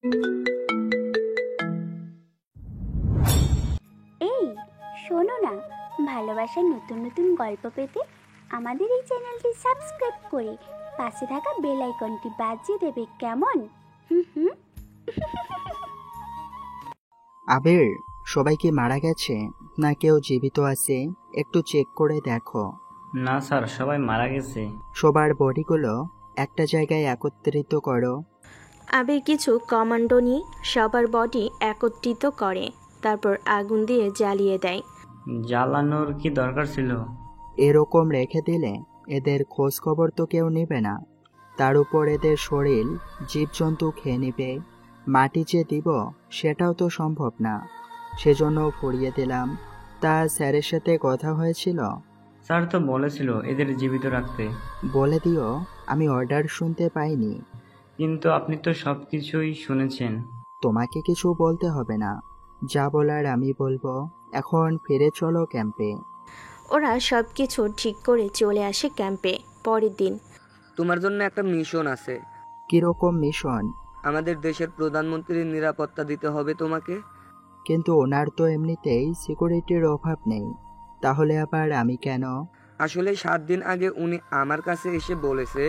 এই শোনো না, ভালোবাসার নতুন নতুন গল্প পেতে আমাদের এই চ্যানেলটি সাবস্ক্রাইব করে পাশে থাকা বেল আইকনটি বাজিয়ে দেবে, কেমন? হুম হুম। আবির, সবাই কি মারা গেছে না কেউ জীবিত আছে? একটু চেক করে দেখো। না স্যার, সবাই মারা গেছে। সবার বডিগুলো একটা জায়গায় একত্রিত করো। আবির কিছু কমান্ডো নিয়ে সবার বডি একত্রিত করে, তারপর আগুন দিয়ে জ্বালিয়ে দেয়। জ্বালানোর কি দরকার ছিল? এরকম রেখে দিলে এদের খোঁজ খবর তো কেউ নেবে না। তার উপর এদের শরীর জীবজন্তু খেয়ে নেবে। মাটি যে দিব সেটাও তো সম্ভব না, সেজন্য ফুরিয়ে দিলাম। তা স্যারের সাথে কথা হয়েছিল? স্যার তো বলেছিল এদের জীবিত রাখতে। বলে দিও আমি অর্ডার শুনতে পাইনি। কিন্তু আপনি তো সব কিছুই শুনেছেন। তোমাকে কিছু বলতে হবে না, যা বলার আমি বলবো। এখন ফিরে চলো ক্যাম্পে। ওরা সব কিছু ঠিক করে চলে আসে ক্যাম্পে। পরের দিন। তোমার জন্য একটা মিশন আছে। কিরকম মিশন? আমাদের দেশের প্রধানমন্ত্রীর নিরাপত্তা দিতে হবে তোমাকে। কিন্তু ওনার তো এমনিতেই সিকিউরিটির অভাব নেই, তাহলে আবার আমি কেন? আসলে 7 দিন আগে উনি আমার কাছে এসে বলেছে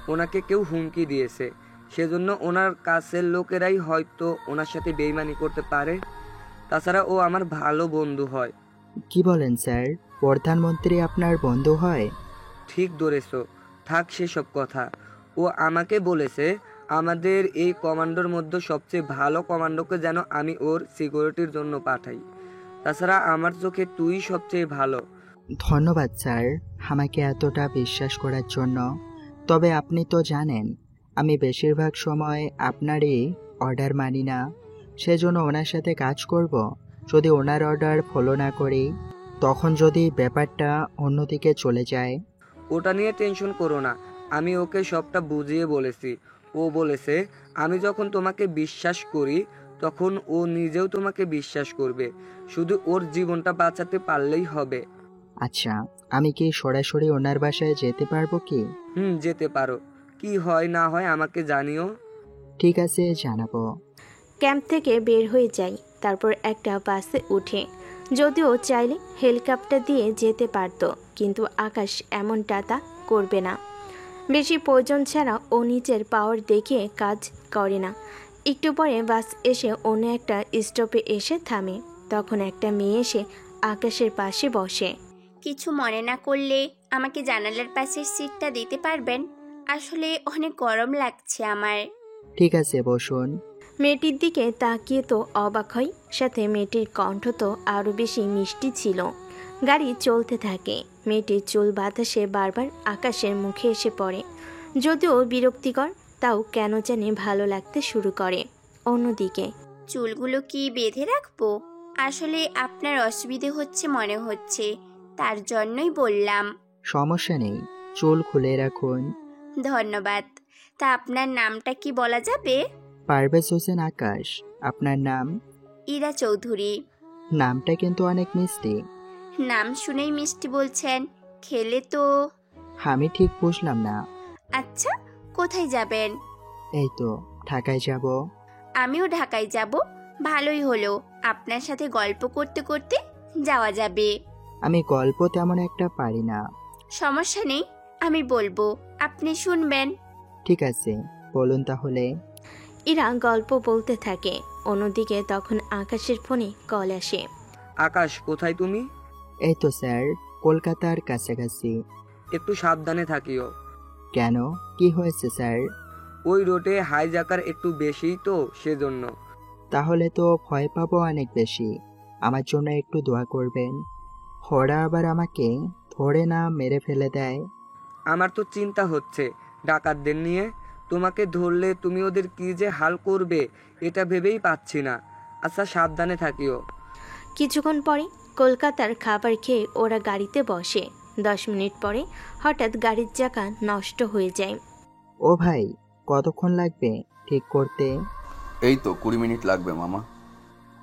ওনাকে কেউ হুমকি দিয়েছে, সেজন্য ওনার কাছের লোকেরাই হয়তো ওনার সাথে বেইমানি করতে পারে। তাছাড়া ও আমার ভালো বন্ধু হয়। কি বলেন স্যার, প্রধানমন্ত্রী আপনার বন্ধু হয়? ঠিক ধরেছ, থাক সেসব কথা। ও আমাকে বলেছে আমাদের এই কমান্ডোর মধ্যে সবচেয়ে ভালো কমান্ডোকে যেন আমি ওর সিকিউরিটির জন্য পাঠাই। তাছাড়া আমার চোখে তুই সবচেয়ে ভালো। ধন্যবাদ স্যার আমাকে এতটা বিশ্বাস করার জন্য। তবে আপনি তো জানেন আমি বেশিরভাগ সময় আপনারই অর্ডার মানি না, সেজন্য ওনার সাথে কাজ করব। যদি ওনার অর্ডার ফলো না করি, তখন যদি ব্যাপারটা অন্যদিকে চলে যায়? ওটা নিয়ে টেনশন করো না, আমি ওকে সবটা বুঝিয়ে বলেছি। ও বলেছে আমি যখন তোমাকে বিশ্বাস করি তখন ও নিজেও তোমাকে বিশ্বাস করবে, শুধু ওর জীবনটা বাঁচাতে পারলেই হবে। আচ্ছা, আমি কি সরাসরি ওনার বাসায় যেতে পারবো কি? যেতে পারো। কি হয় না হয় আমাকে জানিও। ঠিক আছে, জানাবো। ক্যাম্প থেকে বের হয়ে যায়, তারপর একটা বাসে উঠে। যদিও চাইলে হেলিকপ্টার দিয়ে যেতে পারত, কিন্তু আকাশ এমনটা তা করবে না। বেশি প্রয়োজন ছাড়া ও নিজের পাওয়ার দেখিয়ে কাজ করে না। একটু পরে বাস এসে অন্য একটা স্টপে এসে থামে। তখন একটা মেয়ে এসে আকাশের পাশে বসে। কিছু মনে না করলে আমাকে জানালার পাশের সিটটা দিতে পারবেন? আসলে অনেক গরম লাগছে আমার। ঠিক আছে, বসুন। মেয়েটির দিকে তাকিয়ে তো অবাক হয়, সাথে মেয়েটির কণ্ঠ তো আরও বেশি মিষ্টি ছিল। গাড়ি চলতে থাকে। মেয়েটির চুল বাতাসে বারবার আকাশের মুখে এসে পড়ে। যদিও বিরক্তিকর, তাও কেন জানি ভালো লাগতে শুরু করে। অন্যদিকে চুলগুলো কি বেঁধে রাখবো? আসলে আপনার অসুবিধে হচ্ছে মনে হচ্ছে, তার জন্যই বললাম। সমস্যা নেই, চুল খুলে রাখুন। ধন্যবাদ। তা আপনার নামটা কি বলা যাবে? পারভেজ হোসেন আকাশ। আপনার নাম? ইরা চৌধুরী। নামটা কিন্তু অনেক মিষ্টি। নাম শুনেই মিষ্টি বলছেন, খেলে তো। আমি ঠিক বুঝলাম না। আচ্ছা, কোথায় যাবেন? এই তো ঢাকায় যাব। আমিও ঢাকায় যাব। ভালোই হলো, আপনার সাথে গল্প করতে করতে যাওয়া যাবে। আমি গল্প তেমন একটা পারি না। সমস্যা নেই, আমি বলবো, আপনি শুনবেন। ঠিক আছে, বলুন তাহলে। ইরা গল্প বলতে থাকে। অন্যদিকে তখন আকাশের ফোনে কল আসে। আকাশ, কোথায় তুমি? এই তো স্যার, কলকাতার কাছাকাছি। একটু সাবধানে থাকিও। কেন, কি হয়েছে স্যার? ওই রোডে হাইজাকার একটু বেশিই তো, সেজন্য। তাহলে তো ভয় পাবো অনেক বেশি। আমার জন্য একটু দোয়া করবেন। ওরা আবার আমাকে ধরে না মেরে ফেলে দেয়। আমার তো চিন্তা হচ্ছে ডাকাতদের নিয়ে। তোমাকে ধরলে তুমি ওদের কি যে হাল করবে এটা ভেবেই পাচ্ছি না। আচ্ছা, সাবধানে থাকিও। কিছুক্ষণ পরে কলকাতার খাবার খেয়ে ওরা গাড়িতে বসে। 10 মিনিট পরে হঠাৎ গাড়ির চাকা নষ্ট হয়ে যায়। ও ভাই, কতক্ষণ লাগবে ঠিক করতে? এই তো 20 মিনিট লাগবে মামা।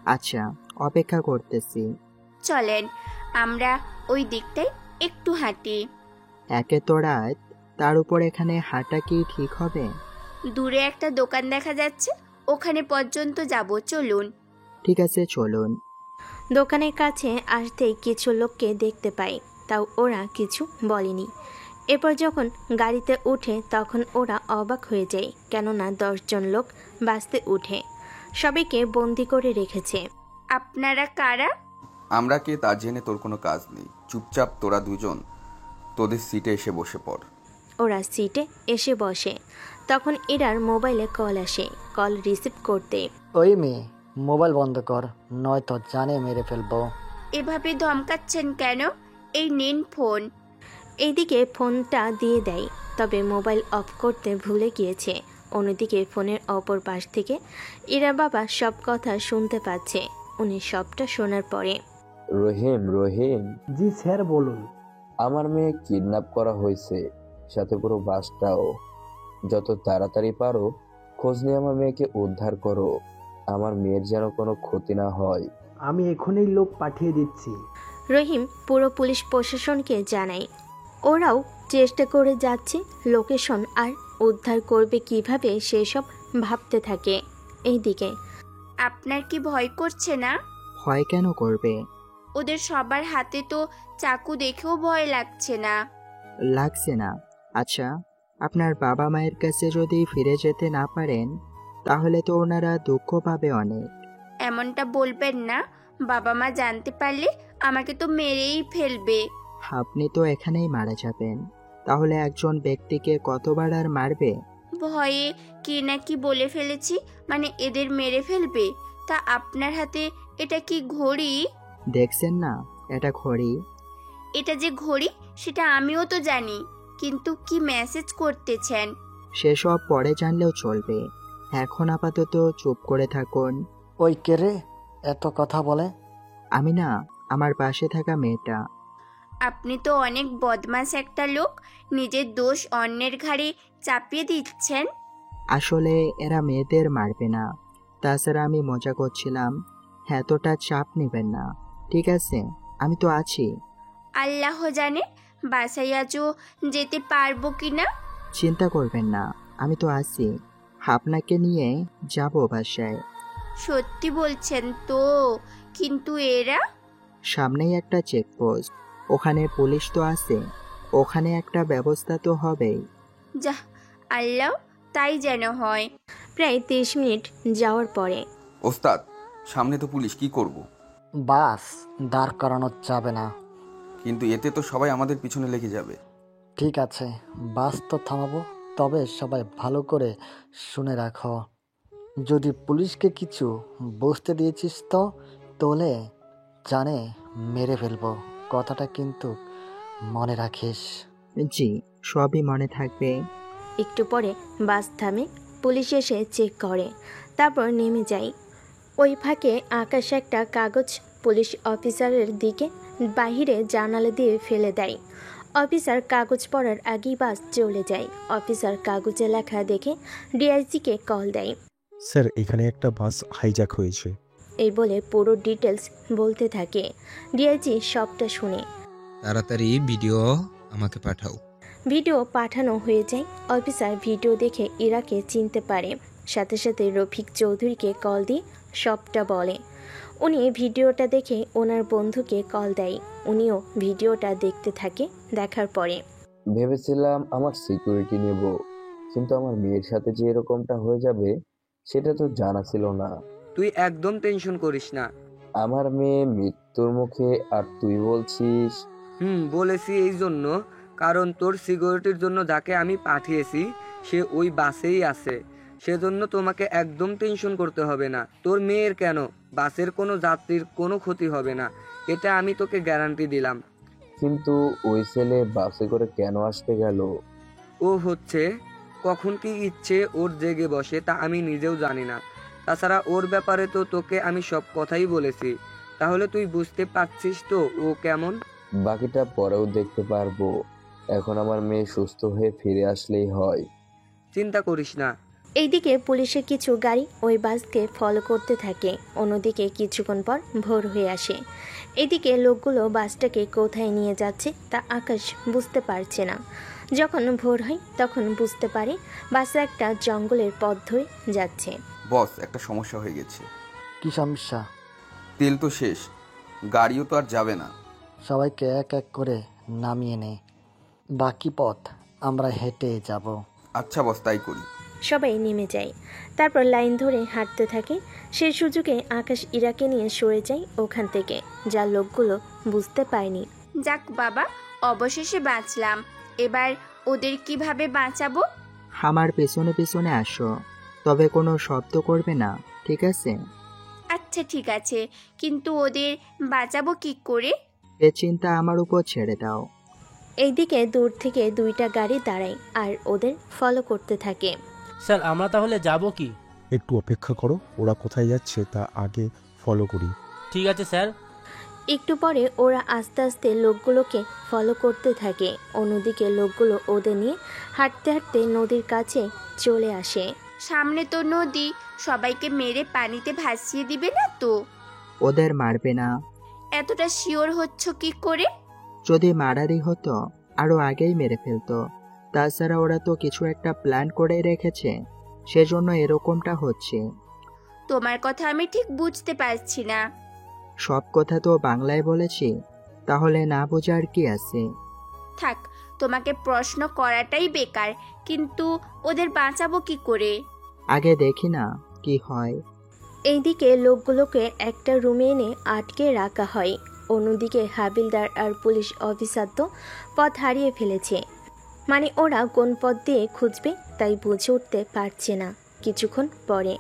আচ্ছা, অপেক্ষা করতেছি। চলেন আমরা ওই দিকটায় একটু হাঁটি। একে তো রাত, তার উপর এখানে হাঁটা কি ঠিক হবে? দূরে একটা দোকান দেখা যাচ্ছে, ওখানে পর্যন্ত যাব, চলুন। ঠিক আছে চলুন। দোকানের কাছে আসতেই কিছু লোককে দেখতে পাই, তাও ওরা কিছু বলেনি। এরপর যখন গাড়িতে ওঠে তখন ওরা অবাক হয়ে যায়, কেননা 10 জন লোক বাসে উঠে সবাইকে বন্দি করে রেখেছে। আপনারা কারা? আমরা কে তা জেনে তোর কোনো কাজ নেই। চুপচাপ তোরা দুজন তোদের সিটে এসে বসে পড়। ওরা সিটে এসে বসে। তখন এরার মোবাইলে কল আসে। কল রিসিভ করতে ওই মেয়ে, মোবাইল বন্ধ কর, নয়তো জানে মেরে ফেলবো। এভাবে ধমকাচ্ছেন কেন? এই নিন ফোন। এইদিকে ফোনটা দিয়ে দেয়, তবে মোবাইল অফ করতে ভুলে গিয়েছে। অন্যদিকে ফোনের অপর পাশ থেকে ইরা বাবা সব কথা শুনতে পাচ্ছে। উনি সবটা শোনার পরে রহিম, জি স্যার বলুন। আমার মেয়ে কিডন্যাপ করা হয়েছে, সাথে পুরো বাসটাও। যত তাড়াতাড়ি পারো খোঁজ নিয়ে আমার মেয়েকে উদ্ধার করো। আমার মেয়ের যেন কোনো ক্ষতি না হয়। আমি এখনই লোক পাঠিয়ে দিচ্ছি। রহিম পুরো পুলিশ প্রশাসনকে জানায়। ওরাও চেষ্টা করে যাচ্ছে লোকেশন আর উদ্ধার করবে কিভাবে সেসব ভাবতে থাকে। এইদিকে আপনার কি ভয় করছে না? ভয় কেন করবে? ওদের সবার হাতে তো চাকু, দেখেও ভয় লাগছে না? লাগছে না। আচ্ছা, আপনার বাবা মায়ের কাছে যদি ফিরে যেতে না পারেন তাহলে তো ওনারা দুঃখ পাবে অনেক। এমনটা বলবেন না, বাবা মা জানতে পারলে আমাকে তো মেরেই ফেলবে। আপনি তো এখানেই মারা যাবেন, তাহলে একজন ব্যক্তিকে কতবার আর মারবে? ভয়ে কি না কি বলে ফেলেছি, মানে এদের মেরে ফেলবে। তা আপনার হাতে এটা কি ঘড়ি? দেখছেন না, এটা ঘড়ি। এটা যে ঘড়ি সেটা আমিও তো জানি, কিন্তু কি মেসেজ করতেছেন? সেসব পরে জানলেও চলবে, এখন আপাতত চুপ করে থাকুন। ওই কে রে এত কথা বলে? আমি না, আমার পাশে থাকা মেয়েটা। আপনি তো অনেক বদমাশ একটা লোক, নিজের দোষ অন্যের ঘাড়ে চাপিয়ে দিচ্ছেন। আসলে এরা মেয়েদের মারবে না, তাছাড়া আমি মজা করছিলাম। এতটা চাপ নেবেন না, ঠিক আছে? আমি তো আছি। আল্লাহ জানে বাসায় আজও যেতে পারবো কিনা। চিন্তা করবেন না, আমি তো আছি। আপনাকে নিয়ে যাব বাসায়। সত্যি বলছেন তো? কিন্তু এরা? সামনেই একটা চেকপোস্ট, ওখানে পুলিশ তো আছে, ওখানে একটা ব্যবস্থা তো হবেই। যা, আল্লাহ তাই যেন হয়। প্রায় 30 মিনিট যাওয়ার পরে ওস্তাদ, সামনে তো পুলিশ, কি করব? বাস দাঁড় করানো যাবে না। কিন্তু এতে তো সবাই আমাদের পিছনে লেগে যাবে। ঠিক আছে, বাস তো থামাবো, তবে সবাই ভালো করে শুনে রাখো। যদি পুলিশকে কিছু বুঝতে দিয়েছিস তো তোলে জানে মেরে ফেলবো, কথাটা কিন্তু মনে রাখিস। জি, সবই মনে থাকবে। একটু পরে বাস থামে, পুলিশ এসে চেক করে, তারপর নেমে যায়। ওই ফাঁকে আকাশ একটা কাগজ পুলিশ অফিসারের দিকে বাহিরে জানালা দিয়ে ফেলে দেয়। অফিসার কাগজ পড়ার আগেই বাস চলে যায়। অফিসার কাগজে লেখা দেখে ডিআইজিকে কল দেয়। স্যার, এখানে একটা বাস হাইজ্যাক হয়েছে। এই বলে পুরো ডিটেলস বলতে থাকে। ডিআইজি সবটা শুনে তাড়াতাড়ি ভিডিও আমাকে পাঠাও। ভিডিও পাঠানো হয়ে যায়। অফিসার ভিডিও দেখে ইরাকে চিনতে পারে, সাথে সাথে রফিক চৌধুরীকে কল দিয়ে সবটা বলে। উনি ভিডিওটা দেখে ওনার বন্ধুকে কল দেয়। উনিও ভিডিওটা দেখতে থাকে। দেখার পরে ভেবেছিলাম আমার সিকিউরিটি নেব, কিন্তু আমার মেয়ের সাথে যে এরকমটা হয়ে যাবে সেটা তো জানা ছিল না। তুই একদম টেনশন করিস না। আমার মেয়ে মৃত্যুর মুখে আর তুই বলছিস? বলেছি এই জন্য, কারণ তোর সিকিউরিটির জন্য যাকে আমি পাঠিয়েছি সে ওই বাসেই আছে। সেজন্য তোমাকে একদম টেনশন করতে হবে না। তোর মেয়ের কেন, বাসের কোনো যাত্রীর কোনো ক্ষতি হবে না, এটা আমি তোকে গ্যারান্টি দিলাম। কিন্তু ওই ছেলে বাসে করে কেন আসতে গেল? ও হচ্ছে কখন কি ইচ্ছে ওর জেগে বসে তা আমি নিজেও জানি না। তাছাড়া ওর ব্যাপারে তো তোকে আমি সব কথাই বলেছি, তাহলে তুই বুঝতে পারছিস তো ও কেমন। বাকিটা পরেও দেখতে পারবো, এখন আমার মেয়ে সুস্থ হয়ে ফিরে আসলেই হয়। চিন্তা করিস না। এইদিকে পুলিশের কিছু গাড়ি ওই বাসকে ফলো করতে থাকে। অন্যদিকে কিছুক্ষণ পর ভোর হয়ে আসে। এদিকে লোকগুলো বাসটাকে কোথায় নিয়ে যাচ্ছে তা আকাশ বুঝতে পারছে না। যখন ভোর হয় তখন বুঝতে পারে বাসে একটা জঙ্গলের পথ ধরে যাচ্ছে। বস, একটা সমস্যা হয়ে গেছে। কি সমস্যা? তেল তো শেষ, গাড়িও তো আর যাবে না। সবাইকে এক এক করে নামিয়ে নে, বাকি পথ আমরা হেঁটে যাব। আচ্ছা বস, তাই করি। সবাই নেমে যায়, তারপর লাইন ধরে হাঁটতে থাকে। সেই সুযোগে আকাশ ইরাকে নিয়ে সরে যায় ওখান থেকে, যা লোকগুলো বুঝতে পায়নি। যাক বাবা, অবশেষে বাঁচলাম। এবার ওদের কিভাবে বাঁচাবো? আমার পেছনে পেছনে আসো, তবে কোনো শব্দ করবে না, ঠিক আছে? আচ্ছা ঠিক আছে, কিন্তু ওদের বাঁচাবো কি করে? এ চিন্তা আমার উপর ছেড়ে দাও। এইদিকে দূর থেকে দুইটা গাড়ি দাঁড়ায় আর ওদের ফলো করতে থাকে। স্যার আমরা তাহলে যাব কি? একটু অপেক্ষা করো, ওরা কোথায় যাচ্ছে তা আগে ফলো করি। ঠিক আছে স্যার। একটু পরে ওরা আস্তে আস্তে লোকগুলোকে ফলো করতে থাকে। অন্যদিকে লোকগুলো ওদের নিয়ে হাঁটতে হাঁটতে নদীর কাছে চলে আসে। সামনে তো নদী, সবাইকে মেরে পানিতে ভাসিয়ে দিবে না তো? ওদের মারবে না। এতটা শিওর হচ্ছ কি করে? যদি মারারই হতো আরো আগেই মেরে ফেলতো। তাছাড়া ওরা তো কিছু একটা প্ল্যান করে রেখেছে, সেজন্য এরকমটা হচ্ছে। তোমার কথা আমি ঠিক বুঝতে পারছি না। সব কথা তো বাংলায় বলেছি, তাহলে না বোঝার কি আছে? থাক, তোমাকে প্রশ্ন করাটাই বেকার। কিন্তু ওদের বাঁচাবো কি করে? আগে দেখি না কি হয়। এইদিকে লোকগুলোকে একটা রুমে এনে আটকে রাখা হয়। অন্যদিকে হাবিলদার আর পুলিশ অফিসার তো পথ হারিয়ে ফেলেছে। মানে ওরা কোন পথ দিয়ে খুঁজবে তাই বুঝে উঠতে পারছে না। কিছুক্ষণ পরে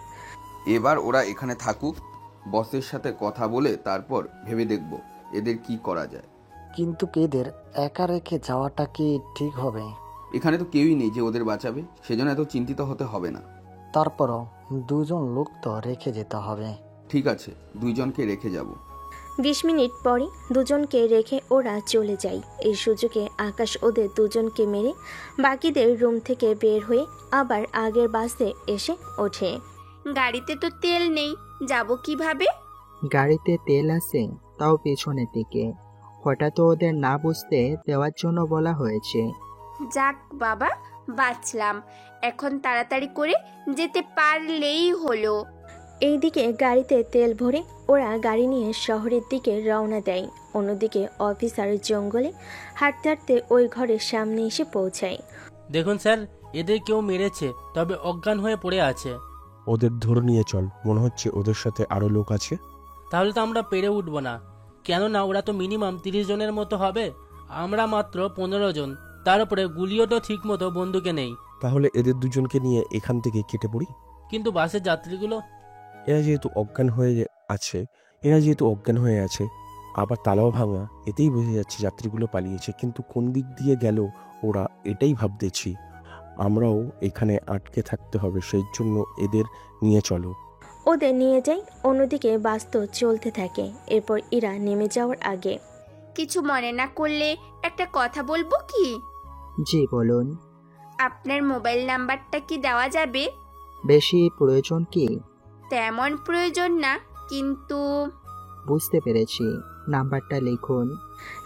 এবার ওরা এখানে থাকুক, বসের সাথে কথা বলে তারপর ভেবে দেখব এদের কি করা যায়। কিন্তু এদের একা রেখে যাওয়াটা কি ঠিক হবে? এখানে তো কেউই নেই যে ওদের বাঁচাবে, সেজন্য এত চিন্তিত হতে হবে না। তারপরও দুজন লোক তো রেখে যেতে হবে। ঠিক আছে, দুইজনকে রেখে যাব। 20 মিনিট পরে দুজনকে রেখে ওরা চলে যায়। এই সুযোগে আকাশ ওদের দুজনকে মেরে বাকিদের রুম থেকে বের হয়ে আবার আগের বাসে এসে ওঠে। গাড়িতে তো তেল নেই, যাব কিভাবে? গাড়িতে তেল আছে, তাও পেছনের দিকে। হঠাৎ ওদের না বুঝতে দেওয়ার জন্য বলা হয়েছে। যাক বাবা, বাঁচলাম। এখন তাড়াতাড়ি করে যেতে পারলেই হলো। এইদিকে গাড়িতে তেল ভরে ওরা গাড়ি নিয়ে শহরের দিকে রওনা দেয়। অন্যদিকে অফিসার জঙ্গলে হাঁটতে হাঁটতে ওই ঘরের সামনে এসে পৌঁছায়। দেখুন স্যার, এদের কেউ মেরেছে, তবে অজ্ঞান হয়ে পড়ে আছে। ওদের ধরে নিয়ে চল, মনে হচ্ছে ওদের সাথে আরো লোক আছে। তাহলে তো আমরা পেরে উঠবো না, কেননা ওরা তো মিনিমাম 30 জনের মতো হবে, আমরা মাত্র 15 জন। তার উপরে গুলিও তো ঠিক মতো বন্দুকে নেই। তাহলে এদের দুজনকে নিয়ে এখান থেকে কেটে পড়ি। কিন্তু বাসের যাত্রীগুলো? এরা যেহেতু অজ্ঞান হয়ে আছে, আবার তালাও ভাঙা, এতেই বোঝা যাচ্ছে যাত্রীগুলো পালিয়েছে। কিন্তু কোন দিক দিয়ে গেল ওরা, এটাই ভাবতেছি। আমরাও এখানে আটকে থাকতে হবে, সেই জন্য এদের নিয়ে চলো। ওদের নিয়ে যাই। অন্যদিকে বাস তো চলতে থাকে। এরপর ইরা নেমে যাওয়ার আগে, কিছু মনে না করলে একটা কথা বলবো কি? জি বলুন। আপনার মোবাইল নাম্বারটা কি দেওয়া যাবে? বেশি প্রয়োজন কি? তেমন প্রয়োজন না, কিন্তু বুঝতে পেরেছি, নাম্বারটা লিখুন।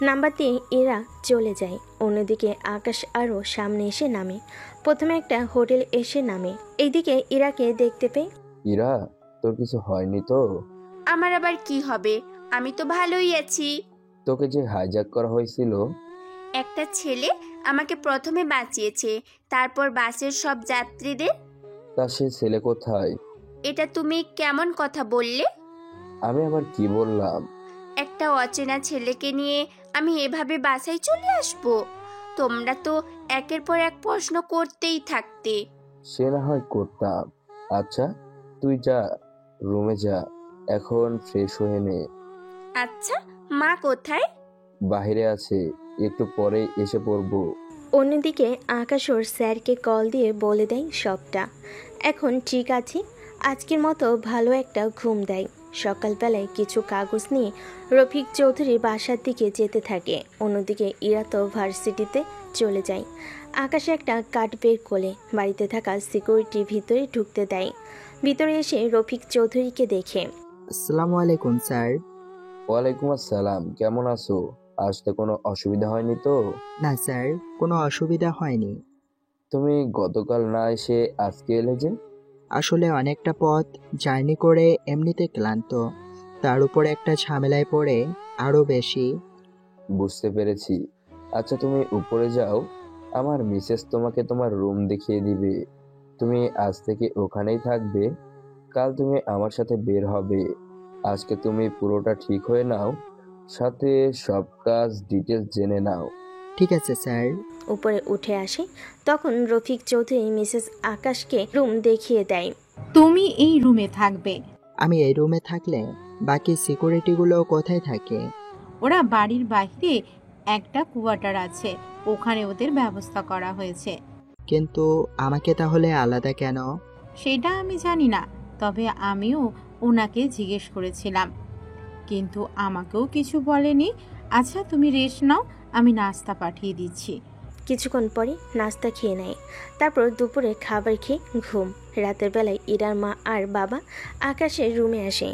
নাম্বার দিয়ে ইরা চলে যায়। অন্যদিকে আকাশ আরও সামনে এসে নামে। প্রথমে একটা হোটেল এসে নামে। এইদিকে ইরাকে দেখতে পেয়ে, ইরা, তোর কিছু হয়নি তো? আমার আবার কি হবে? আমি তো ভালোই আছি। তোকে যে হাইজ্যাক করা হয়েছিল, একটা ছেলে আমাকে প্রথমে বাঁচিয়েছে, তারপর বাসের সব যাত্রীদের। তা সে ছেলে কোথায়? এটা তুমি কেমন কথা বললে? আমি আবার কি বললাম? একটা অচেনা ছেলেকে নিয়ে আমি এভাবে বাসায় চলে আসবো? তোমরা তো একের পর এক প্রশ্ন করতেই থাকতে। সে না হয় করতাম। আচ্ছা, তুই যা, রুমে যা, এখন ফ্রেশ হয়ে নে। আচ্ছা, মা কোথায়? বাইরে আছে, একটু পরে এসে পড়বো। অন্যদিকে আকাশ ওর স্যারকে কল দিয়ে বলে দেয় সবটা। এখন ঠিক আছে, আজকের মতো ভালো একটা ঘুম দেয়। সকালবেলায় কিছু কাগজ নিয়ে রফিক চৌধুরীর বাসার দিকে যেতে থাকে। অন্যদিকে ইরা তো ভার্সিটিতে চলে যায়। আকাশ একটা কার্ড বের করে বাড়িতে থাকা সিকিউরিটি ভিতরে ঢুকতে দেয়। ভিতরে এসে রফিক চৌধুরীকে দেখে। আসসালামু আলাইকুম স্যার। ওয়ালাইকুম আসসালাম, কেমন আছো? আসতে কোনো অসুবিধা হয়নি তো? না স্যার, কোনো অসুবিধা হয়নি। তুমি গতকাল না এসে আজকে এলে যে? আসলে অনেকটা পথ জার্নি করে এমনিতে ক্লান্ত, তার উপর একটা ঝামেলায় পড়ে আরও বেশি। বুঝতে পেরেছি। আচ্ছা তুমি উপরে যাও, আমার মিসেস তোমাকে তোমার রুম দেখিয়ে দিবে। তুমি আজ থেকে ওখানেই থাকবে, কাল তুমি আমার সাথে বের হবে। আজকে তুমি পুরোটা ঠিক হয়ে নাও, সাথে সব কাজ ডিটেলস জেনে নাও। ঠিক আছে স্যার। উপরে উঠে আসে তখন রফিক চৌধুরী মিসেস আকাশকে রুম দেখিয়ে দেয়। তুমি এই রুমে থাকবে। আমি এই রুমে থাকলে বাকি সিকিউরিটিগুলো কোথায় থাকে? ওরা বাড়ির বাইরে একটা কোয়ার্টার আছে, ওখানে ওদের ব্যবস্থা করা হয়েছে। কিন্তু আমাকে তাহলে আলাদা কেন? সেটা আমি জানি না, তবে আমিও ওনাকে জিজ্ঞেস করেছিলাম, কিন্তু আমাকেও কিছু বলেনি। আচ্ছা তুমি রেস্ট নাও, আমি নাস্তা পাঠিয়ে দিচ্ছি। কিছুক্ষণ পরে নাস্তা খেয়ে নেয়, তারপর দুপুরে খাবার খেয়ে ঘুম। রাতের বেলায় ইরার মা আর বাবা আকাশের রুমে আসে,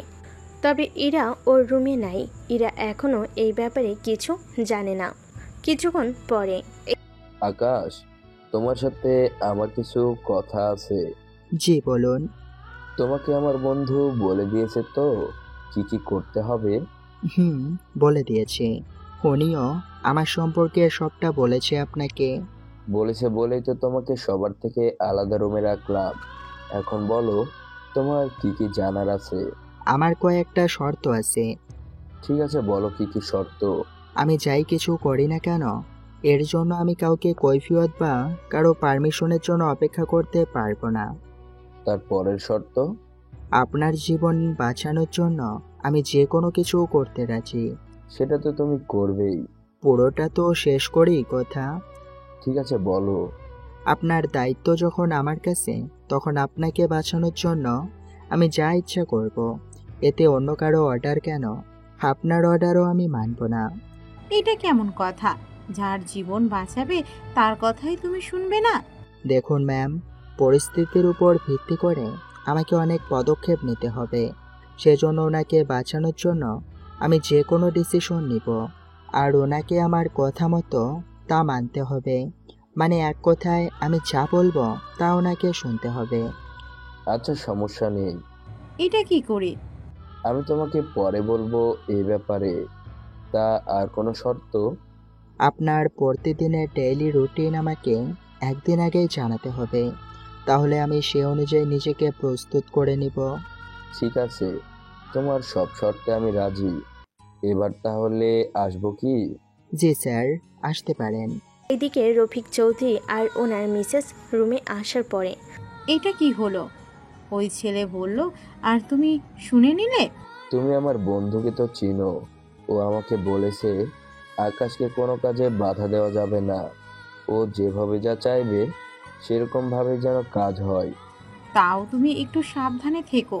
তবে ইরা ওর রুমে নাই। ইরা এখনও এই ব্যাপারে কিছু জানে না। কিছুক্ষণ পরে আকাশ, তোমার সাথে আমার কিছু কথা আছে। জি বলুন। তোমাকে আমার বন্ধু বলে দিয়েছে তো কি কি করতে হবে? বলে দিয়েছি। উনিও আমার সম্পর্কে সবটা বলেছে আপনাকে। বলেছে বলেই তো তোমাকে সবার থেকে আলাদা রুমে রাখলাম। এখন বলো তোমার কি কি জানার আছে? আমার কয়েকটা শর্ত আছে। ঠিক আছে, বলো কি কি শর্ত। আমি যাই কিছু করি না কেন, এর জন্য আমি কাউকে কৈফিয়ত বা কারো পারমিশনের জন্য অপেক্ষা করতে পারবো না। তার পরের শর্ত? আপনার জীবন বাঁচানোর জন্য আমি যে কোনো কিছু করতে রাজি। সেটা তো তুমি করবেই। পুরোটা তো শেষ করি কথা। ঠিক আছে বলো। আপনার দায়িত্ব যখন আমার কাছে, তখন আপনাকে বাঁচানোর জন্য আমি যা ইচ্ছা করব। এতে অন্য কারো অর্ডার কেন? আপনার অর্ডারও আমি মানব না। এটা কেমন কথা? যার জীবন বাঁচাবে তার কথাই তুমি শুনবে না? দেখুন ম্যাম, পরিস্থিতির উপর ভিত্তি করে আমাকে অনেক পদক্ষেপ নিতে হবে। সেজন্য ওনাকে বাঁচানোর জন্য আমি যে কোনো ডিসিশন নিব, আর ওনাকে আমার কথা মতো তা মানতে হবে। মানে এক কথায় আমি যা বলবো তা ওনাকে শুনতে হবে। আচ্ছা সমস্যা নেই। এটা কি করে? আমি তোমাকে পরে বলবো এই ব্যাপারে। তা আর কোনো শর্ত? আপনার প্রতিদিনের ডেইলি রুটিন আমাকে একদিন আগেই জানাতে হবে, তাহলে আমি সে অনুযায়ী নিজেকে প্রস্তুত করে নিব। ঠিক আছে, তোমার সব শর্তে আমি রাজি। এবার তাহলে আসবো কি? জি স্যার, আসতে পারেন। এদিকে রফিক চৌধুরী আর ওনার মিসেস রুমে আসার পরে এটা কি হলো? ওই ছেলে বলল আর তুমি শুনে নিলে? তুমি আমার বন্ধুকে তো চিনো, ও আমাকে বলেছে আকাশকে কোনো কাজে বাধা দেওয়া যাবে না। ও যেভাবে যা চাইবে সেরকম ভাবে যেন কাজ হয়। তাও তুমি একটু সাবধানে থেকো।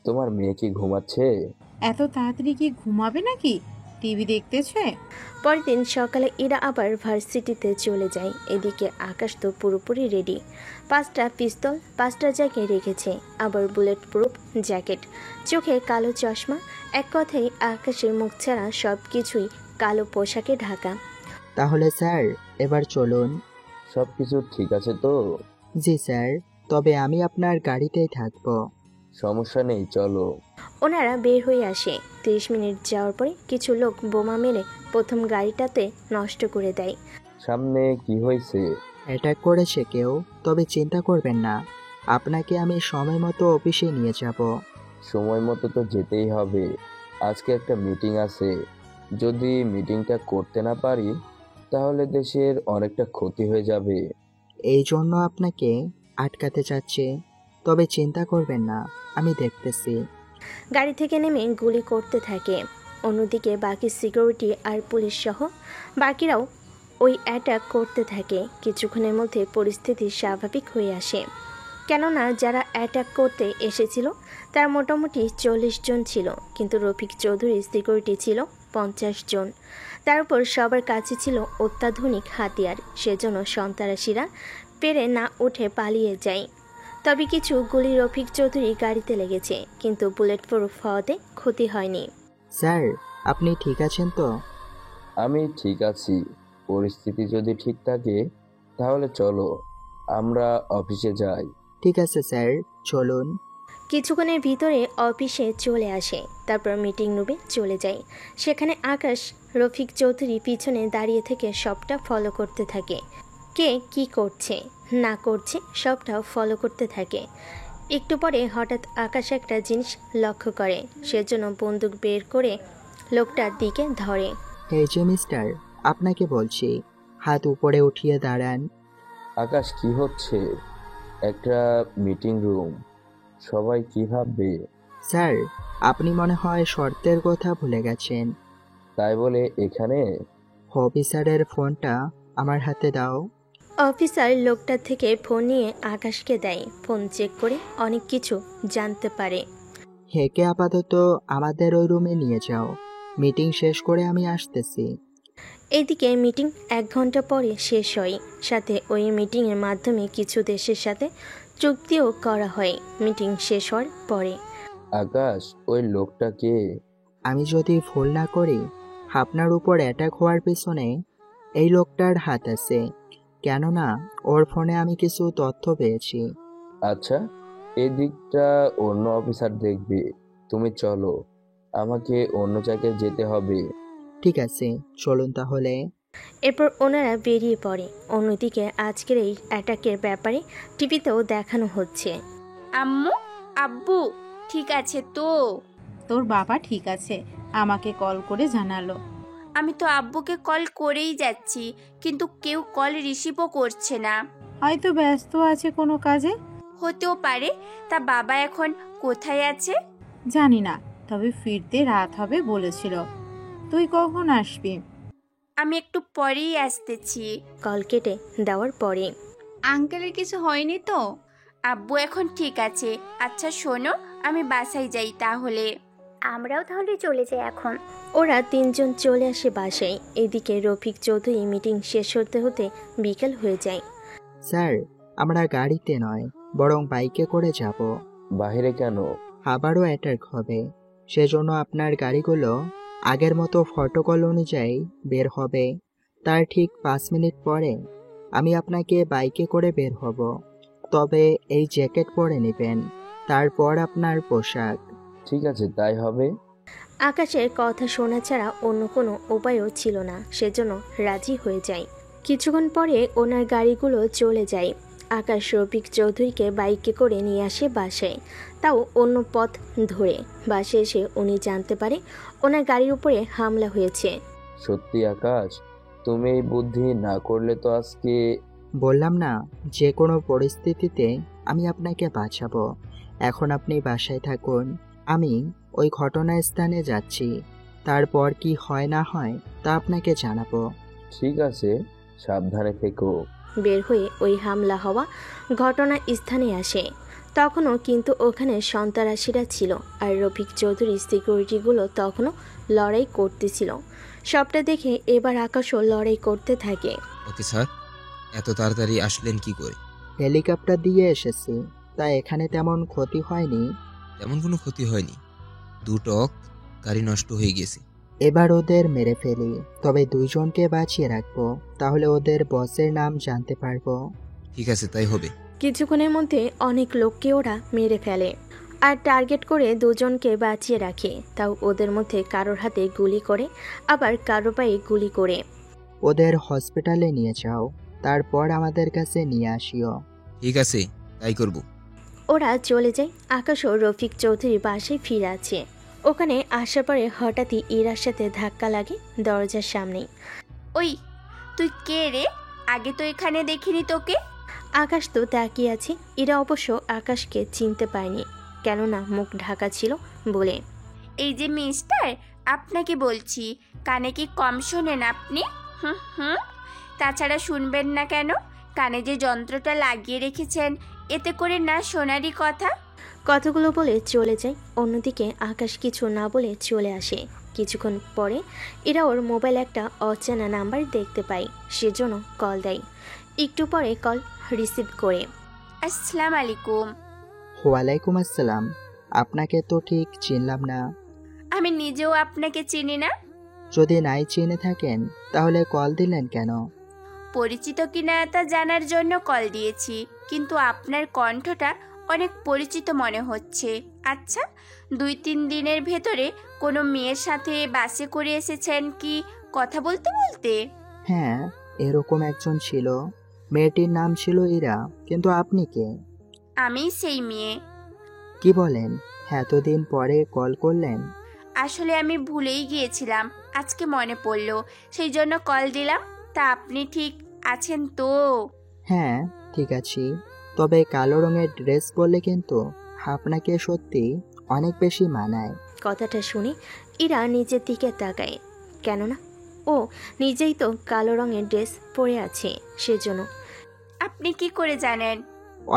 তোমার মেয়ে কি ঘুমাচ্ছে? এত তাড়াতাড়ি কি ঘুমাবে নাকি? টিভি দেখতেছে। পরের দিন সকালে ইরা আবার ভার্সিটিতে চলে যায়। এদিকে আকাশ তো পুরোপুরি রেডি। 5টা পিস্তল 5টা জায়গায় রেখেছে, আবার বুলেট প্রুফ জ্যাকেট, চোখে কালো চশমা। এক কথায় আকাশের মুখ ছাড়া সব কিছুই কালো পোশাকে ঢাকা। তাহলে স্যার এবার চলুন। সব কিছু ঠিক আছে তো? জি স্যার, তবে আমি আপনার গাড়িতেই থাকবো। সমস্যা নেই, চলো। ওনারা বের হয়ে আসে। 30 মিনিট যাওয়ার পরে কিছু লোক বোমা মেরে প্রথম গাড়িটাতে নষ্ট করে দেয়। সামনে কি হয়েছে? অ্যাটাক করেছে কেউ, তবে চিন্তা করবেন না, আপনাকে আমি সময় মতো অফিসে নিয়ে যাব। সময় মতো তো যেতেই হবে। আজকে একটা মিটিং আছে, যদি মিটিংটা করতে না পারি তাহলে দেশের অনেকটা ক্ষতি হয়ে যাবে। এই জন্য আপনাকে আটকাতে চাচ্ছে, তবে চিন্তা করবেন না, আমি দেখতেছি। গাড়ি থেকে নেমে গুলি করতে থাকে। অন্যদিকে বাকি সিকিউরিটি আর পুলিশ সহ বাকিরাও ওই অ্যাটাক করতে থাকে। কিছুক্ষণের মধ্যে পরিস্থিতি স্বাভাবিক হয়ে আসে, কেননা যারা অ্যাটাক করতে এসেছিল তার মোটামুটি 40 জন ছিল, কিন্তু রফিক চৌধুরীর সিকিউরিটি ছিল 50 জন। তার উপর সবার কাছে ছিল অত্যাধুনিক হাতিয়ার, সেজন্য সন্ত্রাসীরা পেরে না উঠে পালিয়ে যায়। তবে কিছু গুলি রফিক চৌধুরী গাড়িতে লেগেছে, কিন্তু বুলেট প্রুফ হওয়াতে ক্ষতি হয়নি। স্যার আপনি ঠিক আছেন তো? আমি ঠিক আছি। পরিস্থিতি যদি ঠিক থাকে তাহলে চলো আমরা অফিসে যাই। ঠিক আছে স্যার, চলুন। কিছুক্ষণের ভিতরে অফিসে চলে আসে, তারপর মিটিং রুমে চলে যায়। সেখানে আকাশ রফিক চৌধুরী পিছনে দাঁড়িয়ে থেকে সবটা ফলো করতে থাকে। কে কি করছে না করছে সবটাও ফলো করতে থাকে। একটু পরে হঠাৎ আকাশ একটা জিনিস লক্ষ্য করে, সেজন্য বন্দুক বের করে লোকটার দিকে ধরে। এই যে মিস্টার, আপনাকে বলছি, হাত উপরে উঠিয়ে দাঁড়ান। আকাশ, কি হচ্ছে? একটা মিটিং রুম, সবাই কি ভাববে? স্যার, আপনি মনে হয় শর্তের কথা ভুলে গেছেন। তাই বলে এখানে? অফিসারের ফোনটা আমার হাতে দাও। অফিসার লোকটার থেকে ফোন নিয়ে আকাশকে দেয়। ফোন চেক করে অনেক কিছু জানতে পারে। হেকে আপাতত আমাদের ওই রুমে নিয়ে যাও, মিটিং শেষ করে আমি আসতেছি। এদিকে মিটিং 1 ঘন্টা পরে শেষ হয়। সাথে ওই মিটিংয়ের মাধ্যমে কিছু দেশের সাথে চুক্তিও করা হয়। মিটিং শেষ হওয়ার পরে আকাশ, ওই লোকটা কে? আমি যদি ভুল না করি, আপনার উপর অ্যাটাক হওয়ার পিছনে এই লোকটার হাত আছে, কেননা ওর ফোনে আমি কিছু তথ্য পেয়েছি। আচ্ছা, এই দিকটা অন্য অফিসার দেখবে। তুমি চলো, আমাকে অন্য জায়গায় যেতে হবে। ঠিক আছে, চলুন তাহলে। এরপর ওনারা বেরিয়ে পড়ে। অন্যদিকে আজকের এই অ্যাটাকের ব্যাপারে টিভিতেও দেখানো হচ্ছে। আম্মু, আব্বু ঠিক আছে তো? তোর বাবা ঠিক আছে, আমাকে কল করে জানালো। আমি তো আব্বুকে কল করেই যাচ্ছি, কিন্তু কেউ কল রিসিভও করছে না। হয়তো ব্যস্ত আছে কোনো কাজে। হতেও পারে। তা বাবা এখন কোথায় আছে? জানি না, তবে ফিরতে রাত হবে বলেছিল। তুই কখন আসবি? আমি একটু পরেই আসতেছি। কল কেটে দেওয়ার পরে আঙ্কেলের কিছু হয়নি তো? আব্বু এখন ঠিক আছে। আচ্ছা শোনো, আমি বাসায় যাই তাহলে। আমরাও তাহলে চলে যাই এখন। ওরা 3 জন চলে আসে বাসায়। এদিকে রফিক চৌধুরী মিটিং শেষ হতে হতে বিকেল হয়ে যায়। স্যার, আমরা গাড়িতে নয়, বরং বাইকে করে যাব। বাইরে কেন? আবারও অ্যাটাক হবে, সেজন্য আপনার গাড়িগুলো আগের মতো প্রটোকল অনুযায়ী বের হবে। তার ঠিক 5 মিনিট পরে আমি আপনাকে বাইকে করে বের হব। তবে এই জ্যাকেট পরে নেবেন, তারপর আপনার পোশাক। ঠিক আছে, তাই হবে। আকাশের কথা শোনা ছাড়া অন্য কোনো উপায়ও ছিল না, সেজন্য রাজি হয়ে যায়। কিছুক্ষণ পরে ওনার গাড়িগুলো চলে যায়। আকাশ রফিক চৌধুরীকে বাইকে করে নিয়ে আসে বাসায়, তাও অন্য পথ ধরে। বাসে এসে উনি জানতে পারে ওনার গাড়ির উপরে হামলা হয়েছে। সত্যি আকাশ, তুমি এই বুদ্ধি না করলে তো আজকে। বললাম না, যে কোনো পরিস্থিতিতে আমি আপনাকে বাঁচাবো। এখন আপনি বাসায় থাকুন, আমি ওই ঘটনাস্থানে যাচ্ছি। তারপর কি হয় না হয় তা আপনাকে জানাবো। ঠিক আছে, সাবধানে থেকো। বের হয়ে ওই হামলা হওয়া ঘটনা স্থানে আসে। তখনও কিন্তু ওখানে সন্ত্রাসীরা ছিল, আর রফিক চৌধুরীর সিকিউরিটিগুলো তখনও লড়াই করতেছিল। সবটা দেখে এবার আকাশও লড়াই করতে থাকে। ওকে স্যার, এত তাড়াতাড়ি আসলেন কি করে? হেলিকপ্টার দিয়ে এসেছি, তাই এখানে তেমন ক্ষতি হয়নি। তেমন কোনো ক্ষতি হয়নি, 2 টক গাড়ি নষ্ট হয়ে গেছে। এবার ওদের মেরে ফেলি, তবে 2 জনকে বাঁচিয়ে রাখবো, তাহলে ওদের বসের নাম জানতে পারবো। ঠিক আছে, তাই হবে। কিছুক্ষণের মধ্যে অনেক লোককে ওরা মেরে ফেলে আর টার্গেট করে 2 জনকে বাঁচিয়ে রাখে। তাও ওদের মধ্যে কারোর হাতে গুলি করে, আবার কারো পায়ে গুলি করে। ওদের হসপিটালে নিয়ে যাও, তারপর আমাদের কাছে নিয়ে আসিও। ঠিক আছে, তাই করব। ওরা চলে যায়। আকাশ ও রফিক চৌধুরী বাসায় ফিরে আছে। ওখানে আসার পরে হঠাৎই ইরার সাথে ধাক্কা লাগে দরজার সামনেই। ওই, তুই কে রে? আগে তো এখানে দেখিনি তোকে। আকাশ তো তাকিয়ে আছে। ইরা অবশ্য আকাশকে চিনতে পায়নি, কেননা মুখ ঢাকা ছিল বলে। এই যে মিস্টার, আপনাকে বলছি, কানে কি কম শোনেন আপনি? হুম, তাছাড়া শুনবেন না কেন? কানে যে যন্ত্রটা লাগিয়ে রেখেছেন, এতে করে না শোনারই কথা। কথাগুলো বলে চলে যায়। অন্যদিকে আকাশ কিছু না বলে চলে আসে। কিছুক্ষণ পরে এরা ওর মোবাইল একটা অচেনা নাম্বার দেখতে পায়, সেজন্য কল দেয়। একটু পরে কল রিসিভ করে। আসসালামু আলাইকুম। ওয়ালাইকুম আসসালাম। আপনাকে তো ঠিক চিনলাম না। আমি নিজেও আপনাকে চিনি না। যদি নাই চিনে থাকেন তাহলে কল দিলেন কেন? পরিচিত কিনা তা জানার জন্য কল দিয়েছি, কিন্তু আপনার কণ্ঠটা অনেক পরিচিত মনে হচ্ছে। আচ্ছা, 2-3 দিনের ভেতরে কোনো মেয়ের সাথে বাসে করে এসেছেন কি কথা বলতে বলতে? হ্যাঁ, এরকম একজন ছিল। মেয়েটির নাম ছিল ইরা। কিন্তু আপনি কে? আমি সেই মেয়ে। কি বলেন? এতদিন পরে কল করলেন? আসলে আমি ভুলেই গিয়েছিলাম, আজকে মনে পড়লো, সেই জন্য কল দিলাম। তা আপনি ঠিক আছেন তো? হ্যাঁ, ঠিক আছি। তবে কালো রঙের ড্রেস পরলে কিন্তু আপনাকে সত্যি অনেক বেশি মানায়। কথাটা শুনে ইরা নিজের দিকে তাকায়, কেননা ও নিজেই তো কালো রঙের ড্রেস পরে আছে সেজন্য। আপনি কি করে জানেন?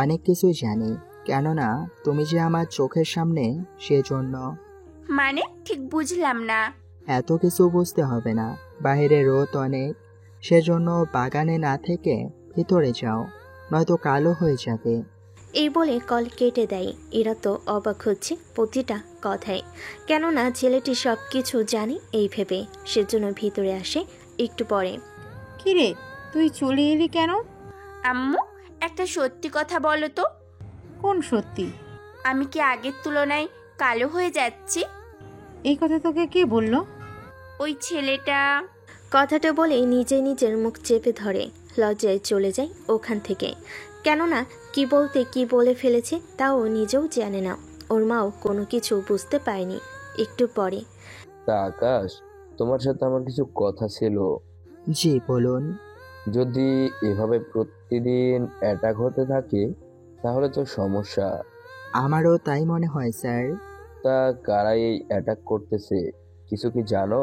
অনেক কিছুই জানি, কেননা তুমি যে আমার চোখের সামনে, সেজন্য। মানে ঠিক বুঝলাম না। এত কিছু বুঝতে হবে না, বাইরে রোদ অনেক, সেজন্য বাগানে না থেকে ভিতরে যাও, নয়তো কালো হয়ে যাবে। এই বলে কল কেটে দেয়। ইরা তো অবাক হচ্ছে প্রতিটা কথায়, কেননা ছেলেটি সব কিছু জানে এই ভেবে। সেজন্য ভিতরে আসে একটু পরে। কিরে, তুই চলে এলি কেন? আম্মু, একটা সত্যি কথা বলো তো। কোন সত্যি? আমি কি আগের তুলনায় কালো হয়ে যাচ্ছি? এই কথা তোকে কে বলল? ওই ছেলেটা। কথাটা বলে নিজের মুখ চেপে ধরে লজ্জায় চলে যায় ওখান থেকে, কেননা কি বলতে কি বলে ফেলেছে তাও নিজেও জানে না। ওর মাও কোনো কিছু বুঝতে পারেনি। একটু পরে। তা আকাশ, তোমার সাথে আমার কিছু কথা ছিল। জি বলুন। যদি এভাবে প্রতিদিন অ্যাটাক হতে থাকে তাহলে তো সমস্যা। আমারও তাই মনে হয় স্যার। তা কারা এই অ্যাটাক করতেছে কিছু কি জানো?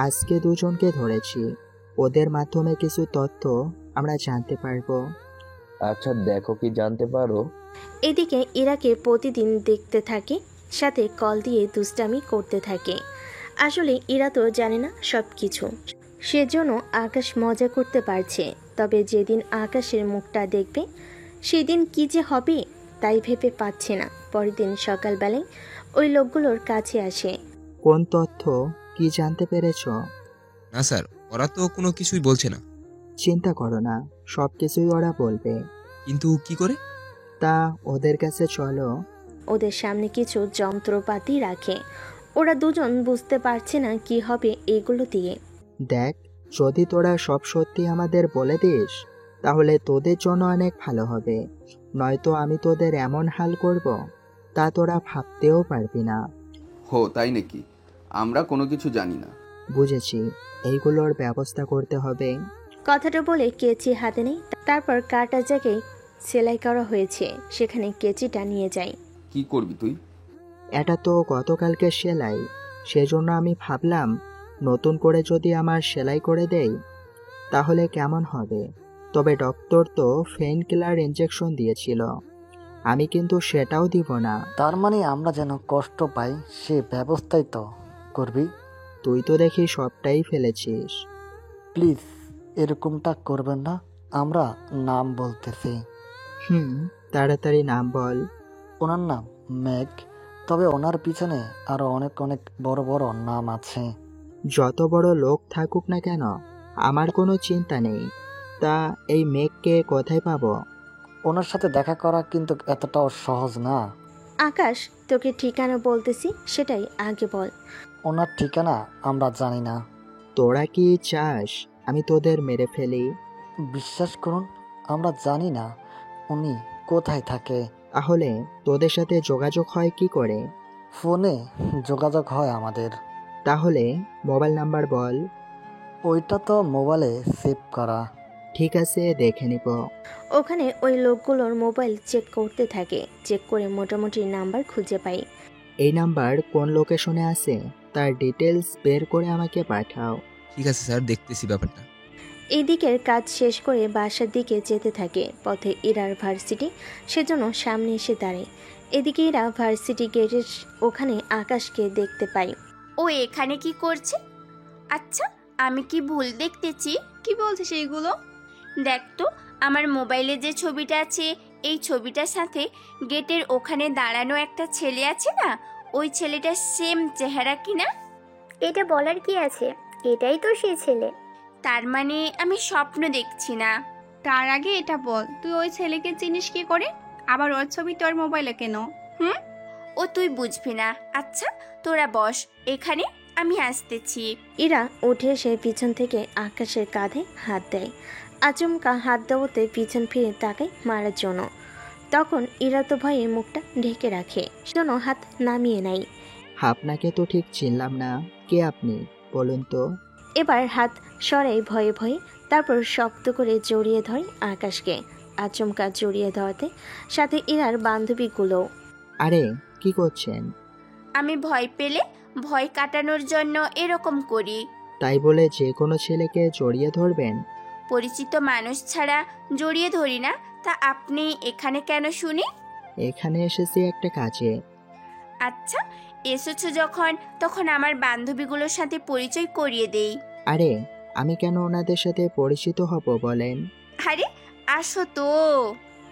আজকে দুজনকে ধরেছি, ওদের মাধ্যমে কিছু তথ্য আমরা জানতে পারবো। আচ্ছা, দেখো কি জানতে পারো। এদিকে ইরাকে প্রতিদিন দেখতে থাকে, সাথে কল দিয়ে দুষ্টামি করতে থাকে। আসলে ইরা তো জানে না সব কিছু, সেজন্য আকাশ মজা করতে পারছে। তবে যেদিন আকাশের মুখটা দেখবে সেদিন কি যে হবে তাই ভেবে পাচ্ছে না। পরের দিন সকালবেলায় ওই লোকগুলোর কাছে আসে। কোন তথ্য, কি জানতে পেরেছো? না স্যার, ওরা তো কোনো কিছুই বলছে না। চিন্তা করো না, সব কিছুই ওরা বলবে। কিন্তু কি করে? তা ওদের কাছে চলো। ওদের সামনে কিছু যন্ত্রপাতি রাখে। ওরা দুজন বুঝতে পারছে না কি হবে এগুলো দিয়ে। দেখ, যদি তোরা সব সত্যি আমাদের বলে দিস তাহলে তোদের জন্য অনেক ভালো হবে, নয়তো আমি তোদের এমন হাল করব তা তোরা ভাবতেও পারবি না। হো, তাই নাকি? আমরা কোনো কিছু জানি না। বুঝেছি, এইগুলোর ব্যবস্থা করতে হবে। কথাটা বলে কেচি হাতে নেই, তারপর কাটা জায়গায় সেলাই করা হয়েছে সেখানে কেচিটা নিয়ে যায়। কি করবি তুই? এটা তো গতকালকে সেলাই, সেজন্য আমি ভাবলাম নতুন করে যদি আমার সেলাই করে দেই তাহলে কেমন হবে। তবে ডক্টর তো পেইন কিলার ইনজেকশন দিয়েছিল, আমি কিন্তু সেটাও দিব না। তার মানে আমরা যেন কষ্ট পাই সে ব্যবস্থাই তো করবি। তুই তো দেখি সবটাই ফেলেছিস। প্লিজ এরকমটা করবেন না, আমরা নাম বলতেছি। তাড়াতাড়ি নাম বল। ওনার নাম মেঘ, তবে ওনার পিছনে আরো অনেক অনেক বড় বড় নাম আছে। যত বড় লোক থাকুক না কেন আমার কোনো চিন্তা নেই। তা এই মেঘকে কোথায় পাবো? ওনার সাথে দেখা করা কিন্তু এতটাও সহজ না। আকাশ, তোকে ঠিকানা বলতেছি সেটাই আগে বল। ওনার ঠিকানা আমরা জানি না। তোরা কি চাস আমি তোদের মেরে ফেলি? বিশ্বাস করুন, আমরা জানি না উনি কোথায় থাকে। তাহলে তোদের সাথে যোগাযোগ হয় কি করে? ফোনে যোগাযোগ হয় আমাদের। তাহলে মোবাইল নাম্বার বল। ওইটা তো মোবাইলে সেভ করা। ঠিক আছে, দেখে নিব। ওখানে ওই লোকগুলোর মোবাইল চেক করতে থাকে, চেক করে মোটামুটি নাম্বার খুঁজে পাই। এই নাম্বার কোন লোকেশনে আছে তার ডিটেলস বের করে আমাকে পাঠাও। ঠিক আছে স্যার, দেখতেছি ব্যাপারটা। এদিকের কাজ শেষ করে বাসার দিকে যেতে থাকে। পথে ইরার ভার্সিটি, সেজন্য সামনে এসে দাঁড়ায়। এদিকে ইরা ভার্সিটি গেটের ওখানে আকাশকে দেখতে পাই। ও এখানে কি করছে? আচ্ছা, আমি কি ভুল দেখতেছি? কি বলছিস এইগুলো? দেখ তো, আমার মোবাইলে যে ছবিটা আছে এই ছবিটার সাথে গেটের ওখানে দাঁড়ানো একটা ছেলে আছে না, ওই ছেলেটার সেম চেহারা কিনা? এটা বলার কি আছে, এটাই তো সেই ছেলে। তার মানে আমি স্বপ্ন দেখছি না? তার আগে এটা বল, তুই ওই ছেলেকে চিনিস কি করে? আবার ওর ছবি তোর মোবাইলে কেন? হুম? ও তুই বুঝবি না। আচ্ছা তোরা বস এখানে, আমি আসতেছি। ইরা উঠে এসে পিছন থেকে আকাশের কাঁধে হাত দেয়। আচমকা হাত দেওয়াতে পিছন ফিরে তাকায় মারার জন্য। তখন ইরা তো ভয়ে মুখটা ঢেকে রাখে, শোনো হাত নামিয়ে নাই। আপনাকে তো ঠিক চিনলাম না, কে আপনি বলুন তো? এবার হাত সরাই ভয়ে ভয়ে, তারপর শক্ত করে জড়িয়ে ধরে আকাশকে। আচমকা জড়িয়ে ধরতে সাথে ইরার বান্ধবীগুলো। আরে কি করছেন? আমি ভয় পেলে ভয় কাটানোর জন্য এরকম করি। তাই বলে যে কোনো ছেলেকে জড়িয়ে ধরবেন? পরিচিত মানুষ ছাড়া জড়িয়ে ধরি না। তা আপনি এখানে কেন শুনি? এখানে এসেছি একটা কাজে। আচ্ছা এসেছো যখন, তখন আমার বান্ধবীগুলোর সাথে পরিচয় করিয়ে দেই। আরে আমি কেন ওনাদের সাথে পরিচিত হব বলেন? আরে আসো তো।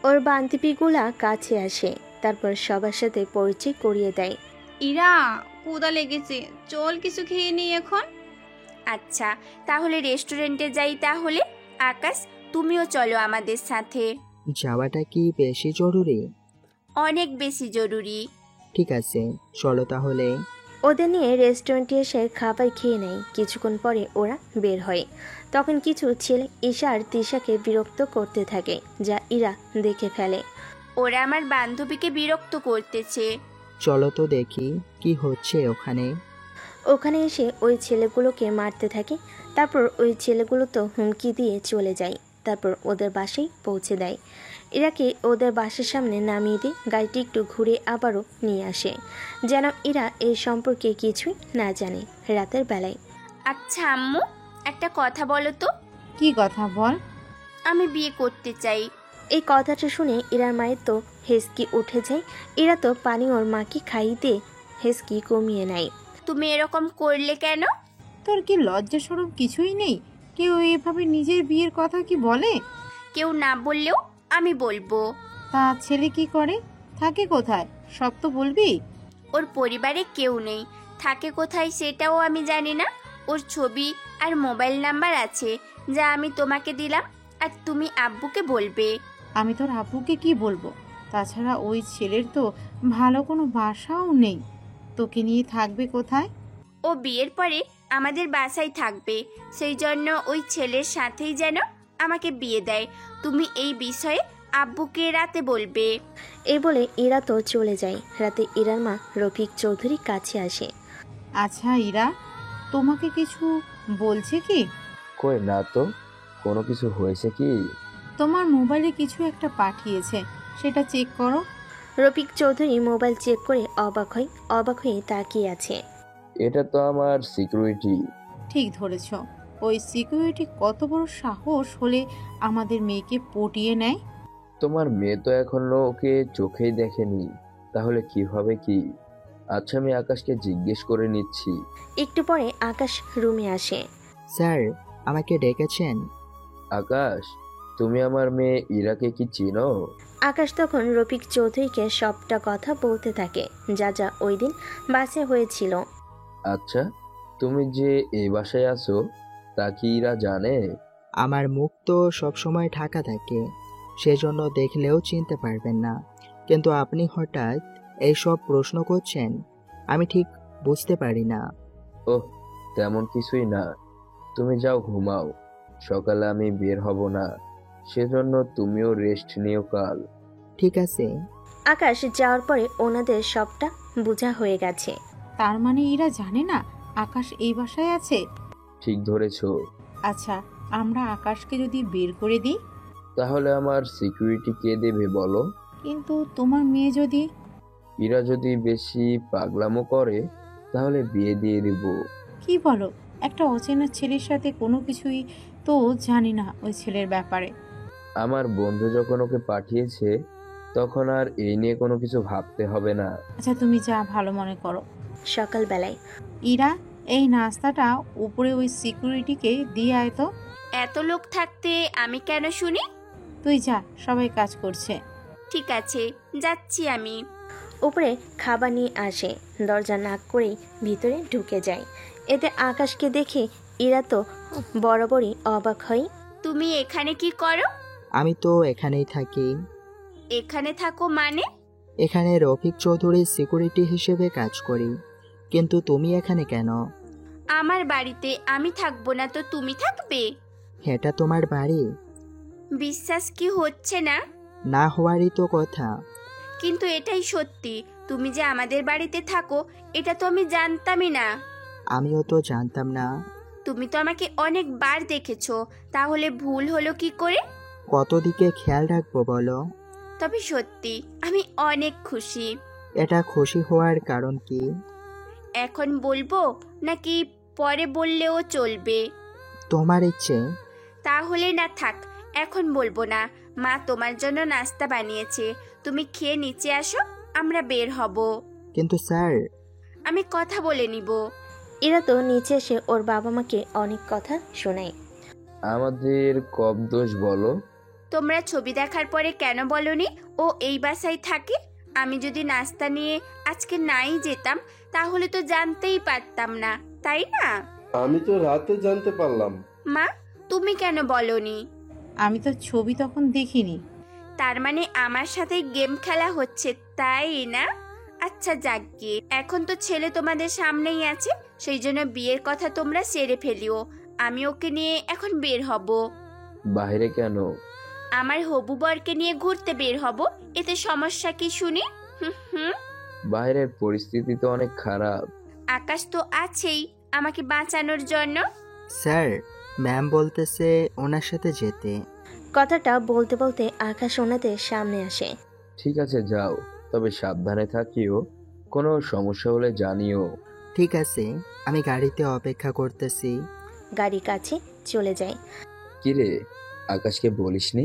ওর বান্ধবীগুলা কাছে আসে, তারপর সবার সাথে পরিচয় করিয়ে দেয়। ইরা, ক্ষুধা লেগেছে, চল কিছু খেয়ে নিই এখন। আচ্ছা তাহলে রেস্টুরেন্টে যাই তাহলে। আকাশ তুমিও চলো আমাদের সাথে। যাওয়াটা কি বেশি জরুরি? অনেক বেশি জরুরি। ঠিক আছে চলো তাহলে। ওদের নিয়ে রেস্টুরেন্টে এসে খাবার খেয়ে নেয়। কিছুক্ষণ পরে ওরা বের হয়। তখন কিছু ছেলে ঈশা আর তিশাকে বিরক্ত করতে থাকে, যা ইরা দেখে ফেলে। ওরা আমার বান্ধবীকে বিরক্ত করতেছে। চলো তো দেখি কি হচ্ছে ওখানে। ওখানে এসে ওই ছেলেগুলোকে মারতে থাকে। তারপর ওই ছেলেগুলো তো হুমকি দিয়ে চলে যায়। তারপর ওদের বাসায় পৌঁছে দেয়। ইরাকে ওদের বাসার সামনে নামিয়ে দিয়ে গাড়িটি একটু ঘুরে আবারও নিয়ে আসে, যেন ইরা এই সম্পর্কে কিছুই না জানে। রাতের বেলায়। আচ্ছা আম্মু একটা কথা বলো তো। কি কথা বল? আমি বিয়ে করতে চাই। এই কথাটা শুনে ইরার মায়ের তো হেসকি উঠে যায়। ইরা তো পানি ওর মাকে খাইয়ে দিয়ে হেসকি কমিয়ে নেয়। তুমি এরকম করলে কেন? তোর কি লজ্জা শরম কিছুই নেই? কেউ এভাবে নিজের বিয়ের কথা কি বলে? কেউ না বললেও আমি বলবো। তা ছেলে কি করে, থাকে কোথায়, সব তো বলবি? ওর পরিবারে কেউ নেই, থাকে কোথায় সেটাও আমি জানি না। ওর ছবি আর মোবাইল নাম্বার আছে, যা আমি তোমাকে দিলাম, আর তুমি আব্বুকে বলবে। আমি তোর আব্বুকে কি বলবো? তাছাড়া ওই ছেলের তো ভালো কোনো বাসাও নেই, তোকে নিয়ে থাকবে কোথায়? ও বিয়ের পরে আমাদের বাসায় থাকবে, সেই জন্য ওই ছেলের সাথেই যেন আমাকে বিয়ে দেয়। তুমি এই বিষয়ে আব্বুকে রাতে বলবে। এই বলে ইরা তো চলে যায়। রাতে ইরার মা রফিক চৌধুরী কাছে আসে। আচ্ছা ইরা, তোমাকে কিছু বলছে কি? কই না তো, কোনো কিছু হয়েছে কি? তোমার মোবাইলে কিছু একটা পাঠিয়েছে, সেটা চেক করো। রফিক চৌধুরী মোবাইল চেক করে অবাক হয়ে তাকিয়ে আছে। এটা তো আমার সিকিউরিটি। ঠিক ধরেছ, ওই সিকিউরিটি কত বড় সাহস হলে আমাদের মেয়েকে পটিয়ে নেয়। তোমার মেয়ে তো এখনো ওকে চোখেই দেখেনি, তাহলে কিভাবে কি? আচ্ছা আমি আকাশকে জিজ্ঞেস করে নিচ্ছি। একটু পরে আকাশ রুমে আসে। স্যার আমাকে ডেকেছেন? আকাশ, তুমি আমার মেয়ে ইরাকে কি চিনো? আকাশ তখন রফিক চৌধুরীকে সবটা কথা বলতে থাকে, যা যা ওই দিন বাসে হয়েছিল। আচ্ছা তুমি যে এই বাসায় আছো তা কি ইরা জানে? আমার মুখ তো সবসময় ঢাকা থাকে, সেজন্য দেখলেও চিনতে পারবেন না, কিন্তু আপনি হঠাৎ এইসব প্রশ্ন করছেন, আমি ঠিক বুঝতে পারি না। ওহ তেমন কিছুই না, তুমি যাও ঘুমাও, সকালে আমি বের হব না, সেজন্য তুমিও রেস্ট নিও কাল। ঠিক আছে। আকাশ যাওয়ার পরে ওনাদের সবটা বোঝা হয়ে গেছে। তার মানে এরা জানে না আকাশ এই বাসায় আছে? ঠিক ধরেছো। আচ্ছা আমরা আকাশকে যদি বের করে দিই, তাহলে আমার সিকিউরিটি কে দেবে বলো? কিন্তু তোমার মেয়ে যদি? ইরা যদি বেশি পাগলামো করে তাহলে বিয়ে দিয়ে দিব। কি বলো? একটা অচেনা ছেলের সাথে কোনো কিছুই তো জানি না ওই ছেলের ব্যাপারে। আমার বন্ধু যখন ওকে পাঠিয়েছে তখন আর এই নিয়ে কোনো কিছু ভাবতে হবে না। আচ্ছা তুমি যা ভালো মনে করো। সকালবেলায় ইরা, এই নাস্তাটা উপরে ওই সিকিউরিটিকে দিয়ে আয় তো। এত লোক থাকতে আমি কেন শুনি? তুই যা, সবাই কাজ করছে। ঠিক আছে যাচ্ছি আমি। উপরে খাবার নিয়ে আসে, দরজা নাক করেই ভিতরে ঢুকে যায়। এতে আকাশকে দেখে ইরা তো বরাবরই অবাক হয়। তুমি এখানে কি করো? আমি তো এখানেই থাকি। এখানে থাকো মানে? এখানে রফিক চৌধুরীর সিকিউরিটি হিসেবে কাজ করি, কিন্তু তুমি এখানে কেন? আমার বাড়িতে আমি থাকবো না তো তুমি থাকবে? এটা তোমার বাড়ি। বিশ্বাস কি হচ্ছে না? না হওয়ারই তো কথা। কিন্তু এটাই সত্যি, তুমি যে আমাদের বাড়িতে থাকো এটা তো আমি জানতামই না। আমিও তো জানতাম না। তুমি তো আমাকে অনেকবার দেখেছো, তাহলে ভুল হলো কি করে? কত দিকে খেয়াল রাখবো বলো? তবে সত্যি আমি অনেক খুশি। এটা খুশি হওয়ার কারণ কি? এখন বলবো নাকি পরে বললেও চলবে? তোমার ইচ্ছে। তাহলে না থাক, এখন বলবো না। মা তোমার জন্য নাস্তা বানিয়েছে, তুমি খেয়ে নিচে আসো, আমরা বের হব। কিন্তু স্যার। আমি কথা বলে নিব। এরা তো নিচে এসে ওর বাবা মাকে অনেক কথা শোনায়। আমাদের কব দোষ বলো? তোমরা ছবি দেখার পরে কেন বলনি ও এই বাসায় থাকে? আমি যদি নাস্তা নিয়ে আজকে নাই যেতাম তাহলে তো জানতেই পারতাম না, তাই না? আমি তো রাতে জানতে পারলাম। মা, তুমি কেন বলনি? আমি তো ছবি তখন দেখিনি। তার মানে আমার সাথে গেম খেলা হচ্ছে, তাই না? আচ্ছা যাক গিয়ে, এখন তো ছেলে তোমাদের সামনেই আছে, সেই জন্য বিয়ের কথা তোমরা সেরে ফেলিও। আমি ওকে নিয়ে এখন বের হব। বাইরে কেন? আমার হবু বরকে নিয়ে ঘুরতে বের হব, এতে সমস্যা কি শুনি? হুম। বাইরের পরিস্থিতি তো অনেক খারাপ। আকাশ তো আছেই আমাকে বাঁচানোর জন্য। স্যার, ম্যাম বলতেছে ওনার সাথে যেতে। কথাটা বলতে বলতে আকাশ ওনাদের সামনে আসে। ঠিক আছে যাও, তবে সাবধানে থাকিও, কোনো সমস্যা হলে জানিও। ঠিক আছে, আমি গাড়িতে অপেক্ষা করতেছি। গাড়ি কাছে চলে যায়। কিরে, আকাশকে বলিসনি?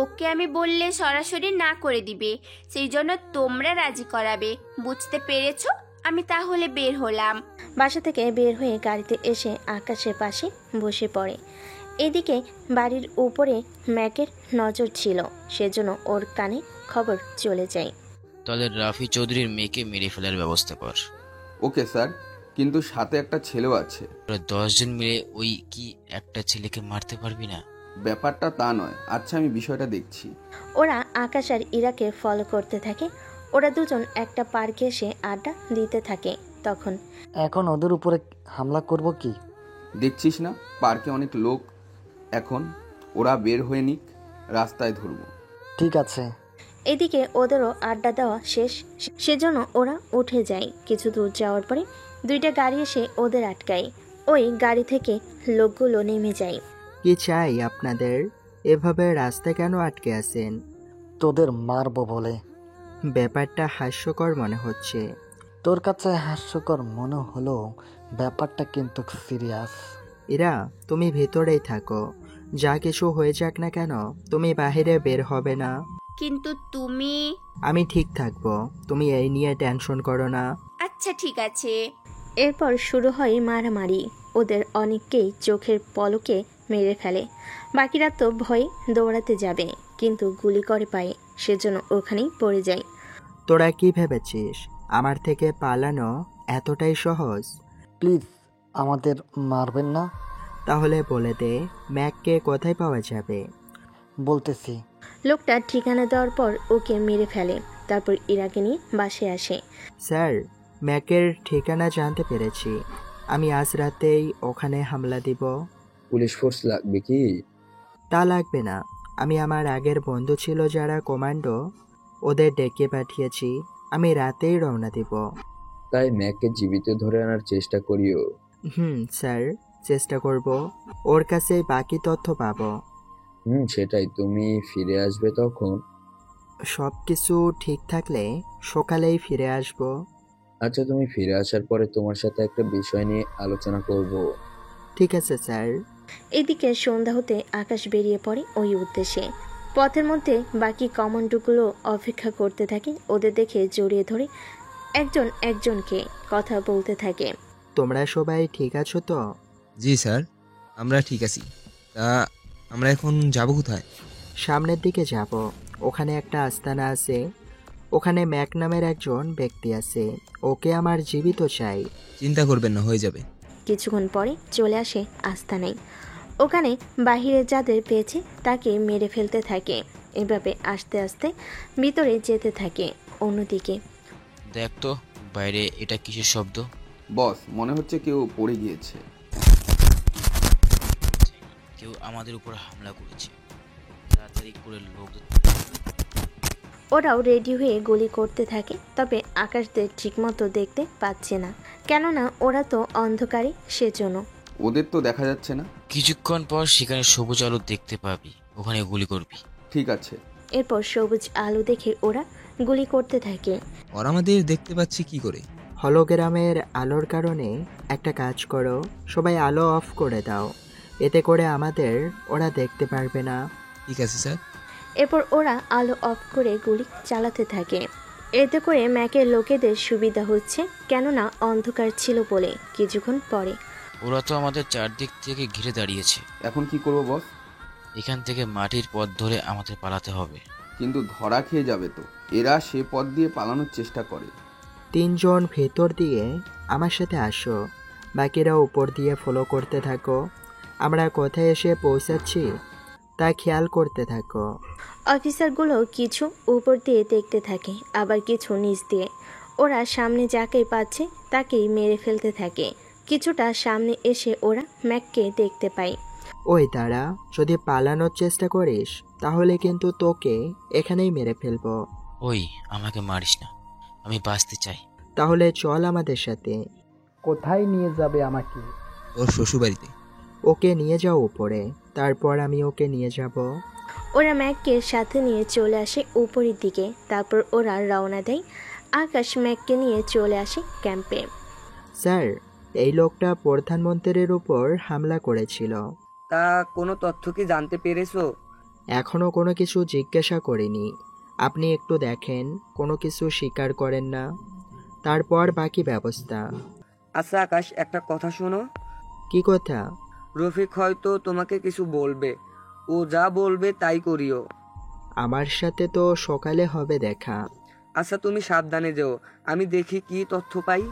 ওকে আমি বললে সরাসরি না করে দিবে, সেই জন্য তোমরা রাজি করাবে, বুঝতে পেরেছো? আমি তাহলে বের হলাম। বাসা থেকে বের হয়ে গাড়িতে এসে আকাশের পাশে বসে পড়ে। এদিকে বাড়ির উপরে ম্যাকের নজর ছিল, সেজন্য ওর কানে খবর চলে যায়। তাহলে রাফি চৌধুরীর মেয়েকে মেরে ফেলার ব্যবস্থা কর। ওকে স্যার, কিন্তু সাথে একটা ছেলেও আছে। 10 জন মিলে ওই কি একটা ছেলেকে মারতে পারবি না? ব্যাপারটা তা নয়। আচ্ছা, আমি বিষয়টা দেখছি। ওরা আকাশ আর ইরাকে ফলো করতে থাকে। ওরা দুজন একটা পার্কে এসে আড্ডা দিতে থাকে। তখন এখন ওদের উপরে হামলা করব কি? দেখছিস না পার্কে অনেক লোক, এখন ওরা বের হয়ে নিক, রাস্তায় ধরবো। ঠিক আছে। এদিকে ওদেরও আড্ডা দেওয়া শেষ, সেজন্য ওরা উঠে যায়। কিছু দূর যাওয়ার পরে দুইটা গাড়ি এসে ওদের আটকায়। ওই গাড়ি থেকে লোকগুলো নেমে যায়। কি চাই আপনাদের? এভাবে রাস্তায় কেন আটকে আছেন? তোদের মারবো বলে। ব্যাপারটা হাস্যকর মনে হচ্ছে। তোর কাছে হাস্যকর মনে হলো, ব্যাপারটা কিন্তু সিরিয়াস। ইরা, তুমি ভেতরেই থাকো, যা কিছু হয়ে যাক না কেন তুমি বাইরে বের হবে না। কিন্তু তুমি? আমি ঠিক থাকবো, তুমি এই নিয়ে টেনশন করো না। আচ্ছা ঠিক আছে। এরপর শুরু হয় মারামারি। ওদের অনেককেই চোখের পলকে মেরে ফেলে। বাকিরা তো ভয়ে দৌড়াতে যাবে, কিন্তু গুলি করে পায়ে, সেজন্য ওখানেই পড়ে যায়। তোরা কি ভেবেছিস আমার থেকে পালানো এতটাই সহজ? প্লিজ আমাদের মারবেন না। তাহলে বলে দে, ম্যাককে কোথায় পাওয়া যাবে? বলতেছি। লোকটা ঠিকানা দেওয়ার পর ওকে মেরে ফেলে। তারপর ইরাকে নিয়ে বাসায় আসে। স্যার, ম্যাকের ঠিকানা জানতে পেরেছি, আমি আজ রাতেই ওখানে হামলা দিব। পুলিশ ফোর্স লাগবে কি? তা লাগবে না, আমি আমার আগের বন্ধু ছিল যারা কমান্ডো, ওদের ডেকে পাঠিয়েছি, আমি রাতেই রওনা দিব। তাই ম্যাককে জীবিত ধরে আনার চেষ্টা করিও। স্যার, চেষ্টা করব, ওর কাছে বাকি তথ্য পাবো। সেটাই, তুমি ফিরে আসবে তখন? সব কিছু ঠিক থাকলে সকালেই ফিরে আসব। আচ্ছা, তুমি ফিরে আসার পরে তোমার সাথে একটা বিষয় নিয়ে আলোচনা করব। ঠিক আছে স্যার। এদিকে সন্ধ্যা হতে আকাশ বেরিয়ে পড়ে ওই উদ্দেশ্যে। পথের মধ্যে বাকি কমান্ডোগুলো অপেক্ষা করতে থাকে। ওদের দেখে জড়িয়ে ধরে একজন একজনকে কথা বলতে থাকে। তোমরা সবাই ঠিক আছো তো? জি স্যার, আমরা ঠিক আছি। তা আমরা এখন যাব কোথায়? সামনের দিকে যাব, ওখানে একটা আস্তানা আছে, ওখানে ম্যাক নামের একজন ব্যক্তি আছে, ওকে আমার জীবিত চাই। চিন্তা করবেন না, হয়ে যাবে। কিছুক্ষণ পরে চলে আসে আস্তানায়। ওখানে বাহিরে যাদের পেয়েছে তাকে মেরে ফেলতে থাকে। এভাবে আস্তে আস্তে ভিতরে যেতে থাকে। অন্যদিকে দেখ তো বাইরে এটা কিসের শব্দ? বস, মনে হচ্ছে কেউ পড়ে গিয়েছে। কেউ আমাদের উপর হামলা করেছে, তাড়াতাড়ি করে লোকদের। ওরাও রেডি হয়ে গুলি করতে থাকে, তবে আকাশদের ঠিকমতো দেখতে পাচ্ছে না, কেননা ওরা তো অন্ধকারে, সেজন্য। ওদের তো দেখা যাচ্ছে না। কিছুক্ষণ পর সেখানে সবুজ আলো দেখতে পাবি, ওখানে গুলি করবি। ঠিক আছে। এরপর সবুজ আলো দেখে ওরা গুলি করতে থাকে। ওরা আমাদের দেখতে পাচ্ছে কি করে? হলোগ্রামের আলোর কারণে একটা কাজ করো, সবাই আলো অফ করে দাও, এতে করে আমাদের ওরা দেখতে পারবে না। ঠিক আছে স্যার। এরপর ওরা আলো অফ করে গুলি চালাতে থাকে। এতে করে ম্যাকের লোকেদের সুবিধা হচ্ছে, কেননা অন্ধকার ছিল বলে। কিছুক্ষণ পরে ওরা তো আমাদের চারদিক থেকে ঘিরে দাঁড়িয়েছে। এখন কি করব বস? এখান থেকে মাটির পথ ধরে আমাদের পালাতে হবে। কিন্তু ধরা খেয়ে যাবে তো। এরা সে পথ দিয়ে পালানোর চেষ্টা করে। 3 জন ভেতর দিয়ে আমার সাথে আসো, বাকিরা উপর দিয়ে ফলো করতে থাকো। আমরা কোথায় এসে পৌঁছাচ্ছি তা খেয়াল করতে থাকো। অফিসারগুলো কিছু উপর দিয়ে দেখতে থাকে, আবার কিছু নিচ দিয়ে। ওরা সামনে যাকেই পাচ্ছে তাকেই মেরে ফেলতে থাকে। কিছুটা সামনে এসে ওরা ম্যাককে দেখতে পায়। ওই দাঁড়া, যদি পালানোর চেষ্টা করিস তাহলে কিন্তু তোকে এখানেই মেরে ফেলবো। ওই, আমাকে মারিস না, আমি বাঁচতে চাই। তাহলে চল আমাদের সাথে। কোথায় নিয়ে যাবে আমাকে? ওর শ্বশুরবাড়িতে। ওকে নিয়ে যাও উপরে, তারপর আমি ওকে নিয়ে যাব। ওরা ম্যাককে সাথে নিয়ে চলে আসে উপরের দিকে। তারপর ওরা রওনা দেয়। আকাশ ম্যাককে নিয়ে চলে আসে ক্যাম্পে। স্যার, এই লোকটা প্রধানমন্ত্রীর উপর হামলা করেছিল। তা কোনো তথ্য কি জানতে পেরেছো? এখনো কোনো কিছু জিজ্ঞাসা করিনি। আপনি একটু দেখেন, কোনো কিছু স্বীকার করেন না, তারপর বাকি ব্যবস্থা। আচ্ছা আকাশ, একটা কথা শোনো। কি কথা? রফিক হয়তো তোমাকে কিছু বলবে, ও যা বলবে তাই করিও। আমার সাথে তো সকালে হবে দেখা। আচ্ছা, তুমি সাবধানে যেও, আমি দেখি কি তথ্য পাই।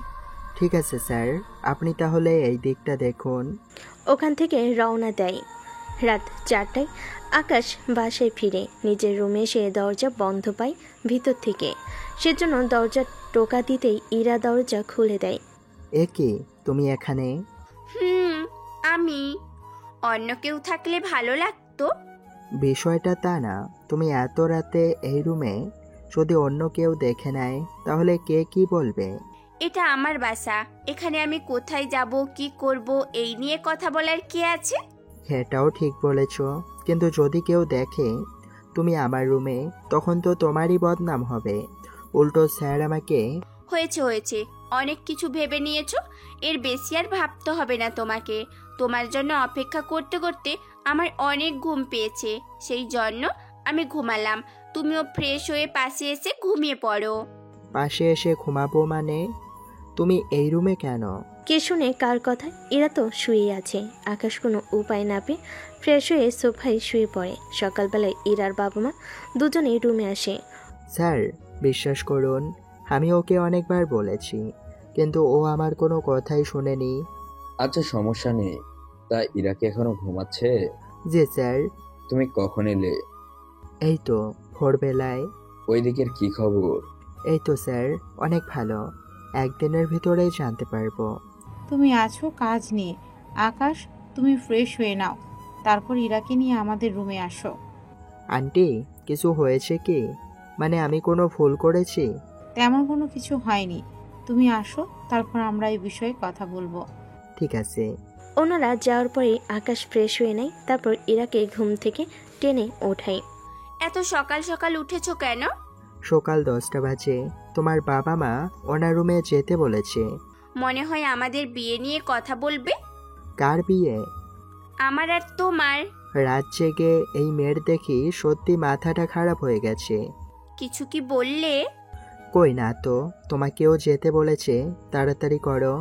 ঠিক আছে স্যার, আপনি তাহলে এই দিকটা দেখুন। ওখান থেকে রওনা দেয়। রাত 4টায় আকাশ বাসায় ফিরে নিজের রুমে এসে দরজা বন্ধ পায় ভিতর থেকে। সেজন্য দরজা টোকা দিতেই ইরা দরজা খুলে দেয়। এ কি, তুমি এখানে? আমি। অন্য কেউ থাকলে ভালো লাগতো। বিষয়টা তা না, তুমি এত রাতে এই রুমে, যদি অন্য কেউ দেখে নেয় তাহলে কে কি বলবে? এটা আমার বাসা, এখানে আমি কোথায় যাব, কি করব, এই নিয়ে কথা বলার কে আছে? এটাও ঠিক বলেছ, কিন্তু যদি কেউ দেখে তুমি আমার রুমে, তখন তো তোমারই বদনাম হবে। উল্টো স্যার আমাকে। হয়েছে, অনেক কিছু ভেবে নিয়েছো, এর বেশি আর ভাবতে হবে না তোমাকে। তোমার জন্য অপেক্ষা করতে করতে আমার অনেক ঘুম পেয়েছে, সেই জন্য আমি ঘুমালাম। তুমিও ফ্রেশ হয়ে পাশে এসে ঘুমিয়ে পড়ো। পাশে এসে ঘুমাবো মানে? তুমি এই রুমে কেন? কে শুনে কার কথা? এরা তো শুয়ে আছে। আকাশ কোনো উপায় না পেয়ে ফ্রেশ হয়ে সোফায় শুয়ে পড়ে। সকালবেলায় ইরার বাবা মা দুজনেই রুমে আসে। স্যার, বিশ্বাস করুন, আমি ওকে অনেকবার বলেছি, কিন্তু ও আমার কোনো কথাই শুনেনি। আচ্ছা, সমস্যা নেই। তা ইরাকে এখনো ঘুমাচ্ছে? জি স্যার। তুমি কখন এলে? এই তো ভোরবেলায়। ওই দিকের কি খবর? এই তো স্যার, অনেক ভালো, একদিনের ভিতরেই জানতে পারবো। তুমি আছো কাজ নিয়ে। আকাশ, তুমি ফ্রেশ হয়ে নাও, তারপর ইরাকে নিয়ে আমাদের রুমে আসো। আন্টি, কিছু হয়েছে কি? মানে আমি কোনো ভুল করেছি? তেমন কোনো কিছু হয়নি, তুমি আসো, তারপর আমরা এই বিষয়ে কথা বলবো। ঠিক আছে। ওনারা যাওয়ার পরে আকাশ ফ্রেশ হয়ে নেয়। তারপর ইরাকে ঘুম থেকে টেনে ওঠায়। এত সকাল সকাল উঠেছো কেন? সকাল 10টা বাজে, তোমার বাবা মা ওনার রুমে যেতে বলেছে। মনে হয় আমাদের বিয়ে নিয়ে কথা বলবে। কার বিয়ে? আমার আর তোমার। রাত জেগে এই মেয়ের দেখি সত্যি মাথাটা খারাপ হয়ে গেছে। কিছু কি বললে? কই না তো, তোমাকেও যেতে বলেছে, তাড়াতাড়ি করো।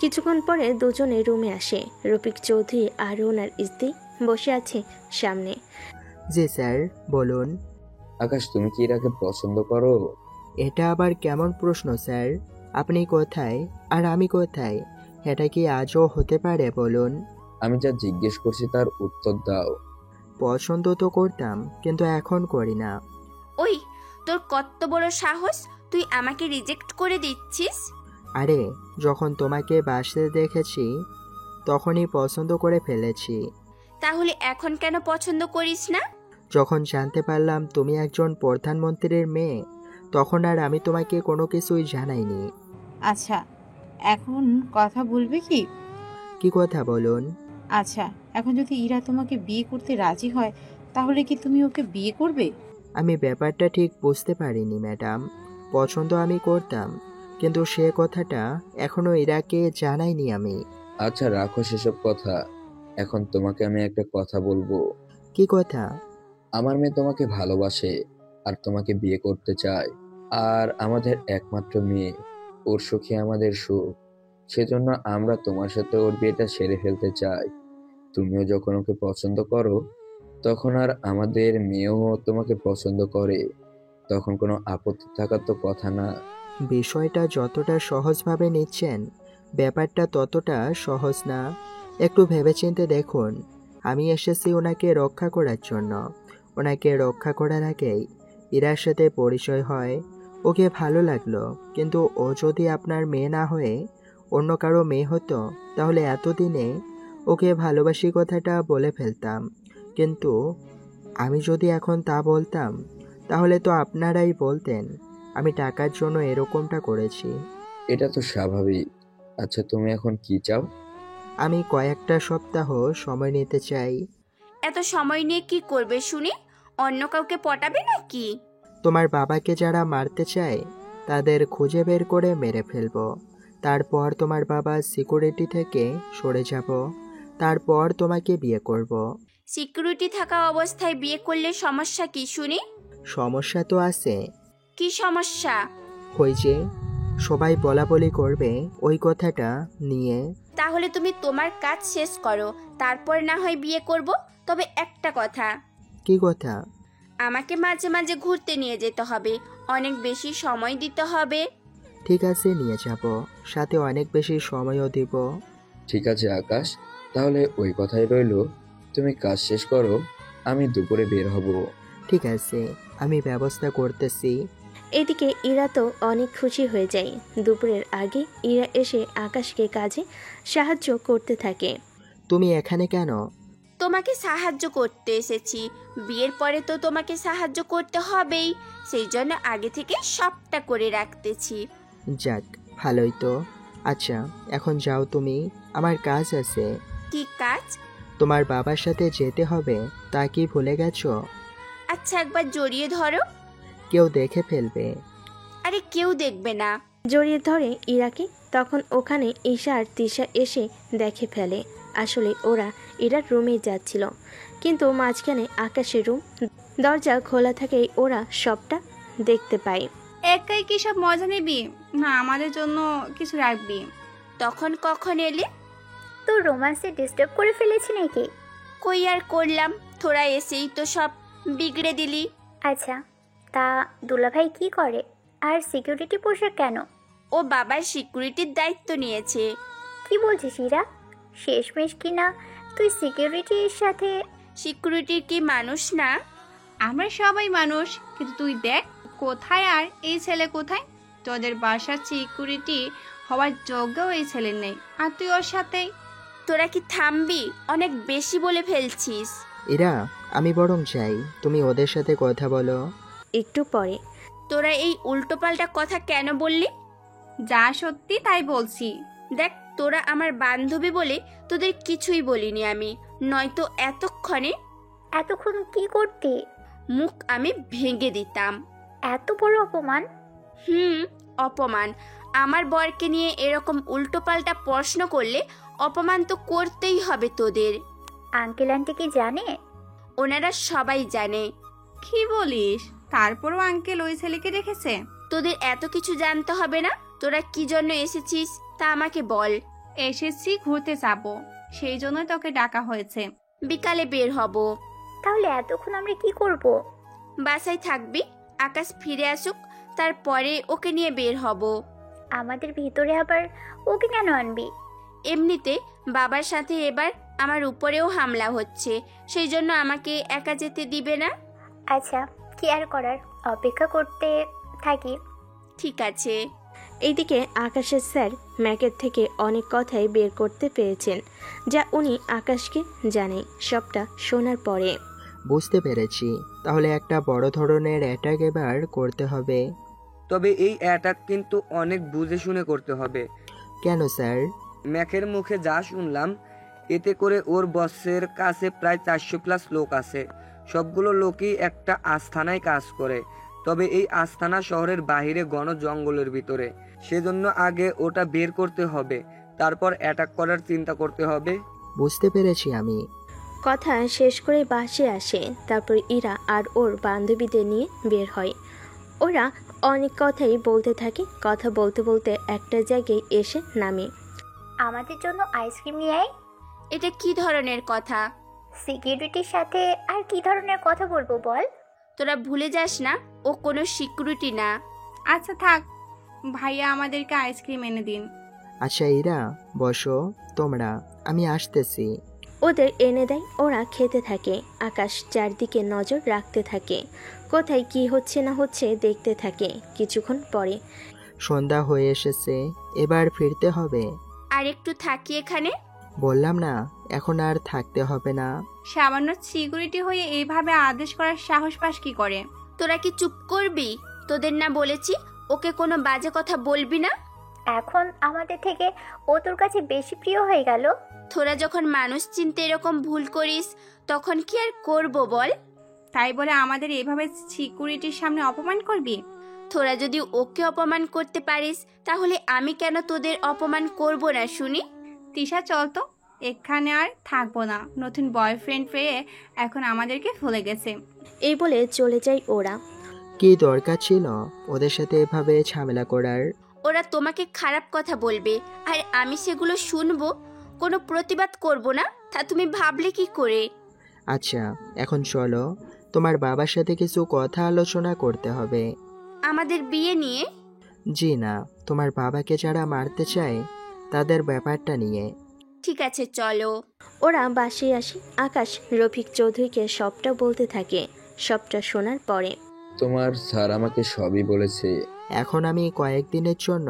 কিছুক্ষণ পরে দুজনে রুমে আসে। রফিক চৌধুরী আর ওনার স্ত্রী বসে আছে সামনে। জি স্যার, বলুন। আকাশ, তুমি কি ইরাকে পছন্দ করো? এটা আবার কেমন প্রশ্ন স্যার? আপনি কোথায় আর আমি কোথায়? এটা কি আজও হতে পারে বলুন? আমি যা জিজ্ঞেস করছি তার উত্তর দাও। পছন্দ তো করতাম, কিন্তু এখন করি না। ওই, তোর কত বড় সাহস, তুই আমাকে রিজেক্ট করে দিচ্ছিস? আরে, যখন তোমাকে বাসতে দেখেছি তখনই পছন্দ করে ফেলেছি। তাহলে এখন কেন পছন্দ করিস না? যখন জানতে পারলাম তুমি একজন প্রধানমন্ত্রীর মেয়ে, তখন আর আমি তোমাকে কোনো কিছুই জানাইনি। আচ্ছা, এখন কথা বলবে কি? কি কথা বলুন? আচ্ছা, এখন যদি ইরা তোমাকে বিয়ে করতে রাজি হয়, তাহলে কি তুমি ওকে বিয়ে করবে? আমি ব্যাপারটা ঠিক বুঝতে পারিনি ম্যাডাম। পছন্দ আমি করতাম, কিন্তু সে কথাটা এখনো ইরাকে জানাইনি আমি। আচ্ছা রাখো সেসব কথা, এখন তোমাকে আমি একটা কথা বলবো। কি কথা? আমার মেয়ে তোমাকে ভালোবাসে আর তোমাকে বিয়ে করতে চায়। আর আমাদের একমাত্র মেয়ে, ওর সুখে আমাদের সুখ। সেজন্য আমরা তোমার সাথে ওর বিয়েটা সেরে ফেলতে চাই। তুমিও যখন ওকে পছন্দ করো, তখন আর আমাদের মেয়েও তোমাকে পছন্দ করে, তখন কোনো আপত্তি থাকার তো কথা না। বিষয়টা যতটা সহজভাবে নিচ্ছেন, ব্যাপারটা ততটা সহজ না। একটু ভেবেচিন্তে দেখুন। আমি এসেছি ওনাকে রক্ষা করার জন্য। ওনাকে রক্ষা করার আগেই ইরার সাথে পরিচয় হয়। ওকে ভালো লাগলো, কিন্তু ও যদি আপনার মেয়ে না হয়ে অন্য কারো মেয়ে হতো, তাহলে এতদিনে ওকে ভালোবাসি কথাটা বলে ফেলতাম। কিন্তু আমি যদি এখন তা বলতাম, তাহলে তো আপনারাই বলতেন আমি টাকার জন্য এরকমটা করেছি। এটা তো স্বাভাবিক। আচ্ছা তুমি এখন কি চাও? আমি কয়েকটা সপ্তাহ সময় নিতে চাই। এত সময় নিয়ে কি করবে শুনি? অন্য কাউকে পটাবে নাকি? তোমার বাবাকে যারা মারতে চায় তাদের খুঁজে বের করে মেরে ফেলবো। তারপর তোমার বাবা সিকিউরিটি থেকে সরে যাব। তারপর তোমাকে বিয়ে করব। সিকিউরিটি থাকা অবস্থায় বিয়ে করলে সমস্যা কি শুনি? সমস্যা তো আছে। কি সমস্যা? ওই যে সবাই বলাবলি করবে ওই কথাটা নিয়ে। তাহলে তুমি তোমার কাজ শেষ করো, তারপর না হয় বিয়ে করব। তবে একটা কথা। কি কথা? আমাকে মাঝে মাঝে ঘুরতে নিয়ে যেতে হবে, অনেক বেশি সময় দিতে হবে। ঠিক আছে, নিয়ে যাব, সাথে অনেক বেশি সময়ও দিব। ঠিক আছে আকাশ, তাহলে ওই কথাই রইলো। তুমি কাজ শেষ করো, আমি দুপুরে বের হব। ঠিক আছে, আমি ব্যবস্থা করতেছি। এদিকে ইরা তো অনেক খুশি হয়ে যায়। দুপুরের আগে ইরা এসে আকাশকে কাজে সাহায্য করতে থাকে। তুমি এখানে কেন? তোমাকে সাহায্য করতে এসেছি। বিয়ের পরে তো তোমাকে সাহায্য করতে হবেই, সেই জন্য আগে থেকে সবটা করে রাখতেছি। যাক, ভালোই তো। আচ্ছা, এখন যাও তুমি, আমার কাজ আছে। কি কাজ? তোমার বাবার সাথে যেতে হবে, তা কি ভুলে গেছো? আচ্ছা, একবার জড়িয়ে ধরো। কেউ দেখে ফেলবে। আরে কেউ দেখবে না। জড়িয়ে ধরে ইরাকে। তখন ওখানে ঈশা আর তিশা এসে দেখে ফেলে আসলে ওরা ইরার রুমে যাচ্ছিল, কিন্তু মাঝখানে আকাশের রুম। দরজা খোলা থাকেই ওরা সবটা দেখতে পায়। একাই কি সব মজা নিবি না আমাদের জন্য কিছু রাখবি? তখন কখন এলে? তো রোমান্সে ডিস্টার্ব করে ফেলেছি নাকি? কই আর করলাম, তোরা এসেই তো সব বিগড়ে দিলি। আচ্ছা, তা দুলাভাই কি করে আর সিকিউরিটি পোশাক কেন? ও বাবার সিকিউরিটির দায়িত্ব নিয়েছে। কি বলছিস ইরা? শেষমেশ কি না তুই সিকিউরিটির সাথে? সিকিউরিটি কি মানুষ না? আমরা সবাই মানুষ, কিন্তু তুই দেখ কোথায় আর এই ছেলে কোথায়। তোদের বাসার সিকিউরিটি হওয়ার যোগ্য এই ছেলের নেই, আর তুই ওর সাথেই। তোরা কি থামবি? অনেক বেশি বলে ফেলছিস। ইরা, আমি বরং চাই তুমি ওদের সাথে কথা বলো। একটু পরে। তোরা এই উল্টোপাল্টা কথা কেন বললি? যা সত্যি তাই বলছি। দেখ, তোরা আমার বান্ধবী বলে তোদের কিছুই বলিনি আমি, নয়তো এতক্ষণ কি করতে? মুখ আমি ভেঙে দিতাম। এত বড় অপমান? অপমান। আমার বরকে নিয়ে এরকম উল্টোপাল্টা প্রশ্ন করলে অপমান তো করতেই হবে তোদের। আঙ্কেল আন্টি কি জানে? ওনারা সবাই জানে। কি বলিস? তারপরও আঙ্কেল ওই ছেলেকে রেখেছে? তোদের এত কিছু জানতে হবে না। তোরা কি জন্য এসেছিস তা আমাকে বল। এসেছি ঘুরতে যাব, সেই জন্যই তোকে ডাকা হয়েছে। বিকালে বের হব। তাহলে এতক্ষণ আমরা কি করব? বাসায় থাকবি, আকাশ ফিরে আসুক, তারপরে ওকে নিয়ে বের হব। আমাদের ভিতরে আবার ওকে কেন আনবি? এমনিতে বাবার সাথে এবার আমার উপরেও হামলা হচ্ছে, সেই জন্য আমাকে একা যেতে দিবে না। আচ্ছা, কি আর করার, অপেক্ষা করতে থাকি। ঠিক আছে। এইদিকে আকাশের স্যার ম্যাকের থেকে অনেক কথাই বের করতে পেরেছেন, যা উনি আকাশকে জানে। সবটা শোনার পরে বুঝতে পেরেছি, তাহলে একটা বড় ধরনের অ্যাটাক এবার করতে হবে। তবে এই অ্যাটাক কিন্তু অনেক বুঝে শুনে করতে হবে। কেন স্যার? ম্যাকের মুখে যা শুনলাম, এতে করে ওর বসের কাছে প্রায় 400+ লোক আছে। সবগুলো লোকই একটা আস্তানায় কাজ করে, তবে এই আস্তানা শহরের বাইরে ঘন জঙ্গলের ভিতরে। সেজন্য আগে ওটা বের করতে হবে, তারপর অ্যাটাক করার চিন্তা করতে হবে। বুঝতে পেরেছি আমি। কথা শেষ করে বাসে আসে, তারপর ইরা আর ওর বান্ধবীদের নিয়ে বের হয়। ওরা অনেক কথাই বলতে থাকে। কথা বলতে বলতে একটা জায়গায় এসে নামে। আমাদের জন্য আইসক্রিম নিয়ে আয়। এটা কি ধরনের কথা? সিকিউরিটির সাথে আর কি ধরনের কথা বলবো বল? তোরা ভুলে যাস না, ও কোনো সিকিউরিটি না। আচ্ছা থাক, ভাইয়া আমাদেরকে আইসক্রিম এনে দিন। আচ্ছা ইরা, বসো তোমরা, আমি আসতেছি। ওদের এনে দেয়, ওরা খেতে থাকে। আকাশ চারদিকে নজর রাখতে থাকে, কোথায় কি হচ্ছে না হচ্ছে দেখতে থাকে। কিছুক্ষণ পরে সন্ধ্যা হয়ে এসেছে, এবার ফিরতে হবে। আর একটু থাকি এখানে। বললাম না, এখন আর থাকতে হবে না। সামান্য সিকিউরিটি হয়ে এইভাবে আদেশ করার সাহস পাস কি করে? তোরা কি চুপ করবি? তোদের না বলেছি ওকে কোনো বাজে কথা বলবি না? এখন আমাদের থেকে ও তোর কাছে বেশি প্রিয় হয়ে গেল। তোরা যখন মানুষ চিনতে এরকম ভুল করিস, তখন কি আর করব বল? তাই বলে আমাদের এভাবে সিকিউরিটির সামনে অপমান করবি? তোরা যদি ওকে অপমান করতে পারিস, তাহলে আমি কেন তোদের অপমান করব না শুনি? তিশা চল তো, এখানে আর থাকবো না। নতুন বয়ফ্রেন্ড পেয়ে এখন আমাদেরকে ভুলে গেছে। এই বলে চলে যায় ওরা। কি দরকার ছিল ওদের সাথে এভাবে ঝামেলা করার? ওরা তোমাকে খারাপ কথা বলবে, আর আমি সেগুলো শুনবো, কোনো প্রতিবাদ করব না, তা তুমি ভাবলে কি করে? আচ্ছা, এখন চলো, তোমার বাবার সাথে কিছু কথা আলোচনা করতে হবে। আমাদের বিয়ে নিয়ে? জি না, তোমার বাবাকে যারা মারতে চায় তাদের ব্যাপারটা নিয়ে। ঠিক আছে চলো। ওরা বাসে আসে। আকাশ রফিক চৌধুরীকে সবটা বলতে থাকে। সবটা শোনার পরে তোমার স্যার আমাকে সবই বলেছে। এখন আমি কয়েকদিনের জন্য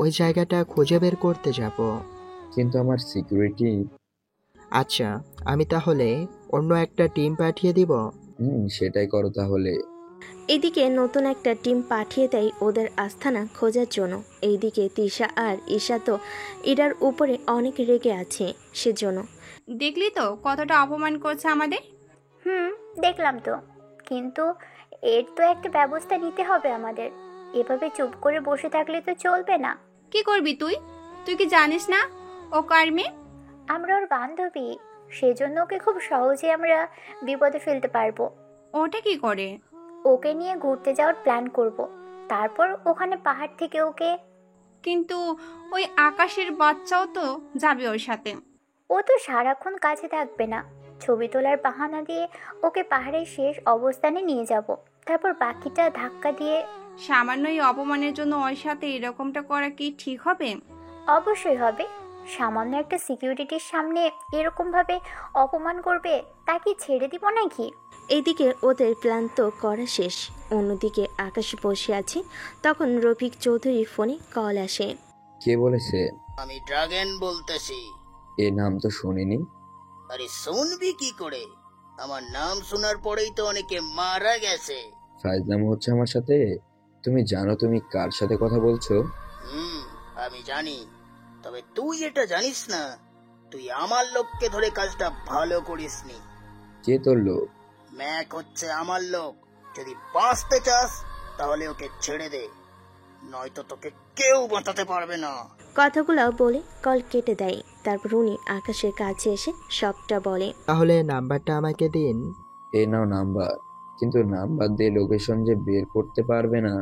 ওই জায়গাটা খুঁজে বের করতে যাব। কিন্তু আমার সিকিউরিটি। আচ্ছা, আমি তাহলে অন্য একটা টিম পাঠিয়ে দিব। সেটাই করো তাহলে। এদিকে নতুন একটা টিম পাঠিয়ে দেয় ওদের আস্তানা খোঁজার জন্য। এইদিকে তিশা আর ঈশা তো ইরার উপরে অনেক রেগে আছে সেজন্য। দেখলি তো কতটা অপমান করছে আমাদের। দেখলাম তো, কিন্তু এর তো একটা ব্যবস্থা নিতে হবে আমাদের। এভাবে চুপ করে বসে থাকলে তো চলবে না। কি করবি তুই? তুই কি জানিস না ও কার মেয়ে? আমরা ওর বান্ধবী, সেজন্য ওকে খুব সহজে আমরা বিপদে ফেলতে পারবো। ওটা কি করে? ওকে নিয়ে ঘুরতে যাওয়ার প্ল্যান করব, তারপর ওখানে পাহাড় থেকে ওকে। কিন্তু ওই আকাশের বাচ্চাও তো যাবে ওর সাথে। ও তো সারাক্ষণ কাছে থাকবে না, ছবি তোলার বাহানা দিয়ে ওকে পাহাড়ের শেষ অবস্থানে নিয়ে যাব, তারপর বাকিটা ধাক্কা দিয়ে। সামান্য এই অপমানের জন্য ওর সাথে এরকমটা করা কি ঠিক হবে? অবশ্যই হবে। সামান্য একটা সিকিউরিটির সামনে এরকম ভাবে অপমান করবে, তাকে ছেড়ে দিব নাকি? এইদিকে ওদের প্ল্যান তো করা শেষ। অন্যদিকে আকাশ বসে আছে। তখন রফিক চৌধুরীর ফোনে কল আসে। কে বলেছে? আমি ড্রাগন বলতেছি। এ নাম তো শুনিনি। আরে শুনবি কি করে? আমার নাম শোনার পরেই তো অনেকে মারা গেছে। ফাইজলাম হচ্ছে আমার সাথে? তুমি জানো তুমি কার সাথে কথা বলছো? আমি জানি, তবে তুই এটা জানিস না, তুই আমার লোককে ধরে কাজটা ভালো করিসনি। কে তোর লোক? ম্যাক হচ্ছে আমার লোক। যদি বাঁচতে চাস তাহলে ওকে ছেড়ে দে, নয়তো তোকে কেউ বাঁচাতে পারবে না। কথাগুলো বলে কল কেটে দেয়। তারপর উনি আকাশের কাছে এসে সবটা বলে। তাহলে নাম্বারটা আমাকে দিন। এই নাও নাম্বার, কিন্তু নাম্বার দিয়ে লোকেশন যে বের করতে পারবে না।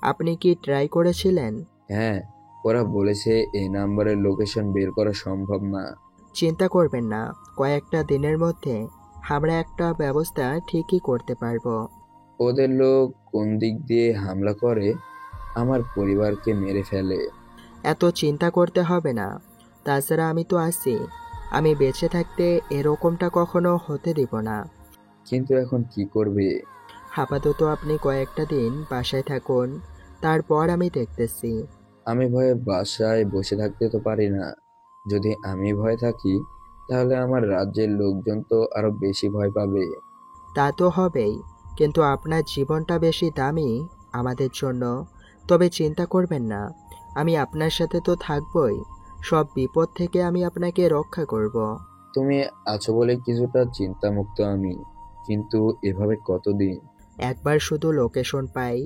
আপনি কি ট্রাই করেছিলেন? হ্যাঁ, ওরা বলেছে এই নাম্বারের লোকেশন বের করা সম্ভব না। চিন্তা করবেন না, কয়েকটা দিনের মধ্যে আমরা একটা ব্যবস্থা ঠিকই করতে পারবো। ওদের লোক কোন দিক দিয়ে হামলা করে আমার পরিবারকে মেরে ফেলে। এত চিন্তা করতে হবে না, তাছাড়া আমি তো আছি। আমি বেঁচে থাকতে এরকমটা কখনো হতে দিব না। কিন্তু এখন কি করবে? আপাতত আপনি কয়েকটা দিন বাসায় থাকুন, তারপর আমি দেখতেছি। আমি ভয়ে বাসায় বসে থাকতে তো পারি না। যদি আমি ভয় থাকি তাহলে আমার রাজ্যের লোকজন তো আরো বেশি ভয় পাবে। তা তো হবেই, কিন্তু আপনার জীবনটা বেশি দামি আমাদের জন্য। তবে চিন্তা করবেন না, আমি আপনার সাথে তো থাকবই। সব বিপদ থেকে আমি আপনাকে রক্ষা করব। তুমি আছো বলে কিছুটা চিন্তামুক্ত আমি, কিন্তু এভাবে কতদিন? একবার শুধু লোকেশন পাই,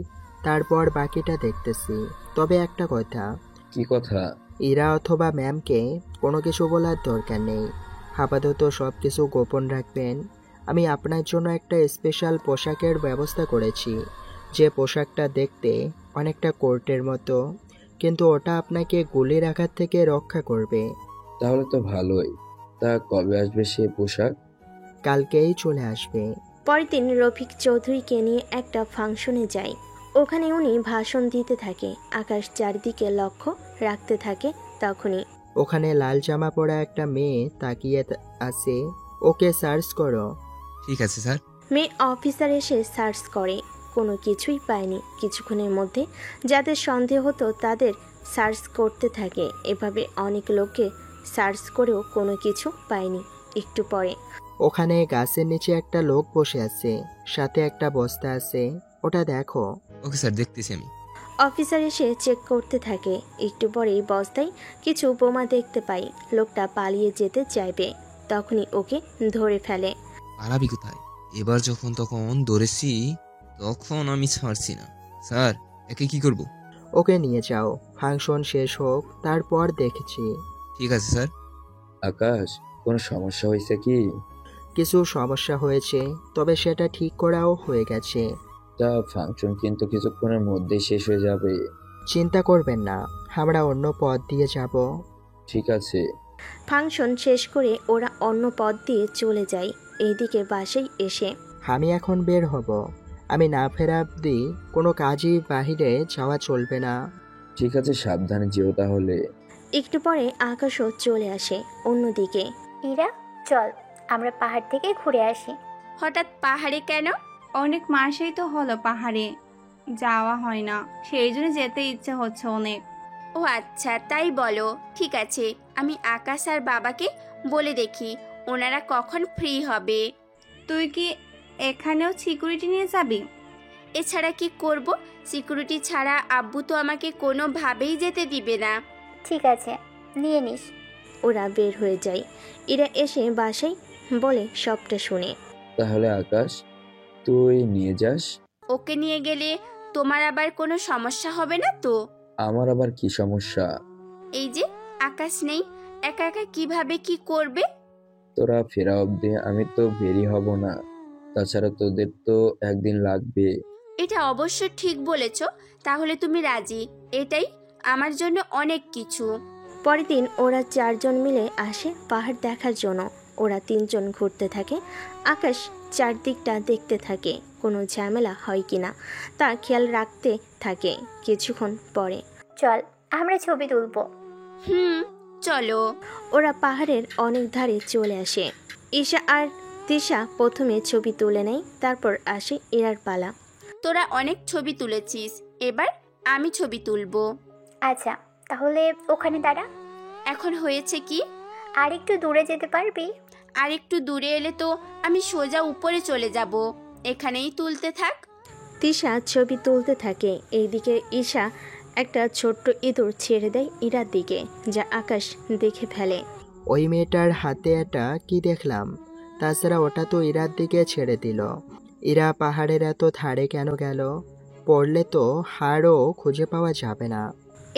তারপর বাকিটা দেখতেছি। তবে একটা কথা। কি কথা? ইরা অথবা ম্যামকে কোনো কিছু বলার দরকার নেই। আপাতত সব কিছু গোপন রাখবেন। আমি আপনার জন্য একটা স্পেশাল পোশাকের ব্যবস্থা করেছি, যে পোশাকটা দেখতে অনেকটা কোর্টের মতো, কিন্তু ওটা আপনাকে গুলির আঘাত থেকে রক্ষা করবে। তাহলে তো ভালোই। তা কবে আসবে সে পোশাক? কালকেই চলে আসবে। পরের দিন রফিক চৌধুরীকে নিয়ে একটা ফাংশনে যায়। ওখানে উনি ভাষণ দিতে থাকে। আকাশ চারিদিকে লক্ষ্য রাখতে থাকে। তখনই ওখানে লাল জামা পরা একটা মেয়ে তাকিয়ে আছে। ওকে সার্চ করো। ঠিক আছে স্যার। মেয়ে অফিসার এসে সার্চ করে, কোনো কিছুই পায়নি। কিছুক্ষণের মধ্যে যাদের সন্দেহ হতো তাদের সার্চ করতে থাকে। এভাবে অনেক লোককে সার্চ করেও কোনো কিছু পায়নি। একটু পরে ওখানে গাছের নিচে একটা লোক বসে আছে, সাথে একটা বস্তা আছে। ওটা দেখো। ওকে স্যার, দেখতেছি আমি। অফিসার এসে চেক করতে থাকে। একটু পরেই বস্তায় কিছু বোমা দেখতে পাই। লোকটা পালিয়ে যেতে চাইবে, তখনই ওকে ধরে ফেলে। পালাবি কোথায়? এবার যখন তখন ধরেছি, তখন আমি ছাড়ছি না। স্যার, একে কি করব? ওকে নিয়ে যাও, ফাংশন শেষ হোক, তারপর দেখছি। ঠিক আছে স্যার। আকাশ, কোনো সমস্যা হয়েছে কি? কিছু সমস্যা হয়েছে, তবে সেটা ঠিক করাও হয়ে গেছে। তা ফাংশন কিন্তু কিছুক্ষণের মধ্যেই শেষ হয়ে যাবে। চিন্তা করবেন না, আমরা অন্য পথ দিয়ে যাব। ঠিক আছে। ফাংশন শেষ করে ওরা অন্য পথ দিয়ে চলে যায়। এইদিকে বাসায় এসে আমি এখন বের হব। আমি না ফেরা অবধি কোনো কাজই বাহিরে যাওয়া চলবে না। ঠিক আছে, সাবধানে যেও তাহলে। একটু পরে আকাশও চলে আসে। অন্যদিকে ইরা, চল আমরা পাহাড় থেকে ঘুরে আসি। হঠাৎ পাহাড়ে কেন? অনেক মাসেই তো হলো পাহাড়ে যাওয়া হয় না, সেই জন্য যেতে ইচ্ছে হচ্ছে অনেক। ও আচ্ছা, তাই বলো। ঠিক আছে, আমি আকাশ আর বাবাকে বলে দেখি ওনারা কখন ফ্রি হবে। তুই কি এখানেও সিকিউরিটি নিয়ে যাবি? এছাড়া কি করব? সিকিউরিটি ছাড়া আব্বু তো আমাকে কোনোভাবেই যেতে দিবে না। ঠিক আছে, নিয়ে নিস। ওরা বের হয়ে যায়। এরা এসে বাসায় বলে সবটা শুনে। তাহলে আকাশ, তুই নিয়ে যাস। ওকে নিয়ে গেলে তোমার আবার কোনো সমস্যা হবে না তো? আমার আবার কি সমস্যা? এই যে আকাশ নেই, একা একা কিভাবে কি করবে? তোরা ফেরা অবধি আমি তো বেরি হব না। তাছাড়া তোদের তো একদিন লাগবে। এটা অবশ্য ঠিক বলেছ। তাহলে তুমি রাজি? এটাই আমার জন্য অনেক কিছু। পরের দিন ওরা 4 জন মিলে আসে পাহাড় দেখার জন্য। ওরা 3 জন ঘুরতে থাকে। আকাশ চারদিকটা দেখতে থাকে, কোনো ঝামেলা হয় কিনা তা খেয়াল রাখতে থাকে। কিছুক্ষণ পরে চল আমরা ছবি তুলবো। চলো। ওরা পাহাড়ের অনেক ধারে চলে আসে। ঈশা আর তিশা প্রথমে ছবি তুলে নেয়, তারপর আসে ইরার পালা। তোরা অনেক ছবি তুলেছিস, এবার আমি ছবি তুলবো। আচ্ছা, তাহলে ওখানে দাঁড়া। এখন হয়েছে কি? আর একটু দূরে যেতে পারবি? আর একটু দূরে এলে তো আমি সোজা উপরে চলে যাব। এখানেই তুলতে থাক। তিশা ছবি তুলতে থাকে। এইদিকে ঈশা একটা ছোট্ট ইঁদুর ছেড়ে দেয় ইরার দিকে, যা আকাশ দেখে ফেলে। ওই মেয়েটার হাতে এটা কি দেখলাম? তাছাড়া ওটা তো ইরার দিকে ছেড়ে দিল। ইরা পাহাড়ের এত ধারে কেন গেল? পড়লে তো হাড়ও খুঁজে পাওয়া যাবে না।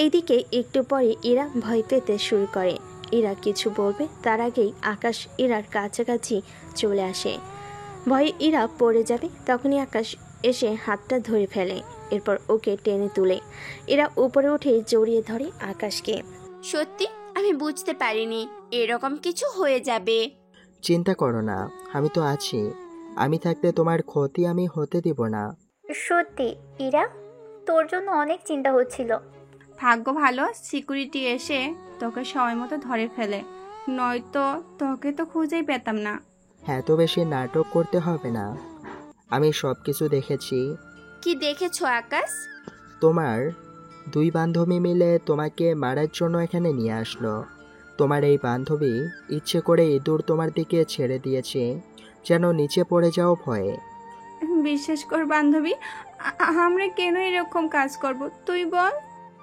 এইদিকে একটু পরে ইরা ভয় পেতে শুরু করে। ইরা কিছু বলবে তার আগেই আকাশ ইরার কাছাকাছি চলে আসে। ভয়ে ইরা পড়ে যাবে, তখনই আকাশ এসে হাতটা ধরে ফেলে। এরপর ওকে টেনে তুলে ইরা উপরে উঠে জড়িয়ে ধরে আকাশকে। সত্যি আমি বুঝতে পারিনি এরকম কিছু হয়ে যাবে। চিন্তা করো না, আমি তো আছি। আমি থাকতে তোমার ক্ষতি আমি হতে দিব না। সত্যি ইরা, তোর জন্য অনেক চিন্তা হচ্ছিল। ভাগ্য ভালো সিকিউরিটি এসে তোকে সময় মতো ধরে ফেলে, নয়তো তোকে তো খুঁজেই পেতাম না। এত বেশি নাটক করতে হবে না, আমি সব কিছু দেখেছি। কি দেখেছো আকাশ? তোমার দুই বান্ধবী মিলে তোমাকে মারার জন্য এখানে নিয়ে আসলো। তোমার এই বান্ধবী ইচ্ছে করে ইঁদুর তোমার দিকে ছেড়ে দিয়েছে যেন নিচে পড়ে যাও ভয়ে। বিশ্বাস কর বান্ধবী, আমরা কেন এরকম কাজ করব তুই বল।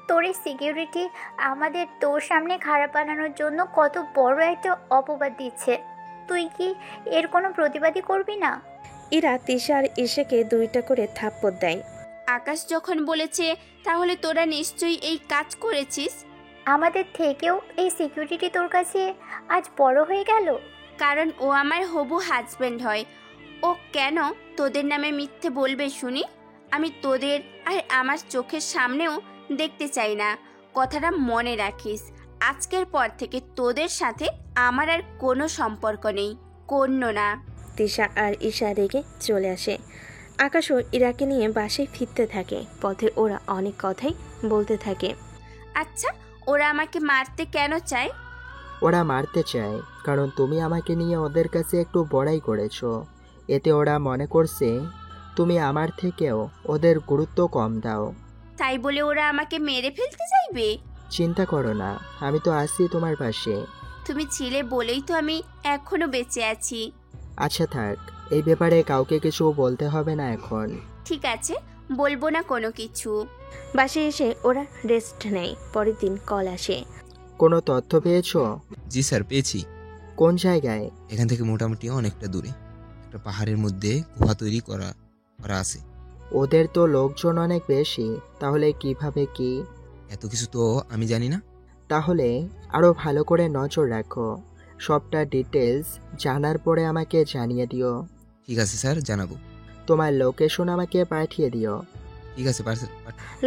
তোর এই সিকিউরিটি আমাদের তোর সামনে খারাপ বানানোর জন্য কত বড় একটা অপবাদ দিচ্ছে। তুই কি এর কোনো প্রতিবাদই করবি না? ইরা তিশা আর ইশাকে দুইটা করে থাপ্পড় দেয়। আকাশ যখন বলেছে তাহলে তোরা নিশ্চয়ই এই কাজ করেছিস। আমাদের থেকেও এই সিকিউরিটি তোর কাছে আজ বড় হয়ে গেল। কারণ ও আমার হবু হাজবেন্ড হয়। ও কেন তোদের নামে মিথ্যে বলবে শুনি? আমি তোদের আর আমার চোখের সামনেও দেখতে চাই না। কথাটা মনে রাখিস, আজকের পর থেকে তোদের সাথে আমার আর কোনো সম্পর্ক নেই, কোনো না। তিশা আর ঈশা রেগে চলে আসে। আকাশও ইরাকে নিয়ে বাসায় ফিরতে থাকে। পথে ওরা অনেক কথাই বলতে থাকে। আচ্ছা, ওরা আমাকে মারতে কেন চায়? ওরা মারতে চায় কারণ তুমি আমাকে নিয়ে ওদের কাছে একটু বড়াই করেছো। এতে ওরা মনে করছে তুমি আমার থেকেও ওদের গুরুত্ব কম দাও। তাই বলে ওরা আমাকে মেরে ফেলতে চাইবে? চিন্তা করো না, আমি তো আছি তোমার পাশে। তুমি ছিলে বলেই তো আমি এখনো বেঁচে আছি। আচ্ছা থাক, এই ব্যাপারে কাউকে কিছু বলতে হবে না এখন। ঠিক আছে, বলবো না কোনো কিছু। বাসায় এসে ওরা রেস্ট নেয়। পরের দিন কল আসে। কোনো তথ্য পেয়েছো? জি স্যার, পেয়েছি। কোন জায়গায়? এখান থেকে মোটামুটি অনেকটা দূরে একটা পাহাড়ের মধ্যে গুহা তৈরি করা আছে। ওদের তো লোকজন অনেক বেশি, তাহলে কিভাবে কি? এত কিছু তো আমি জানি না। তাহলে আরো ভালো করে নজর রাখো। সবটা ডিটেলস জানার পরে আমাকে জানিয়ে দিও। ঠিক আছে স্যার, জানাবো। তোমার লোকেশন আমাকে পাঠিয়ে দিও। ঠিক আছে।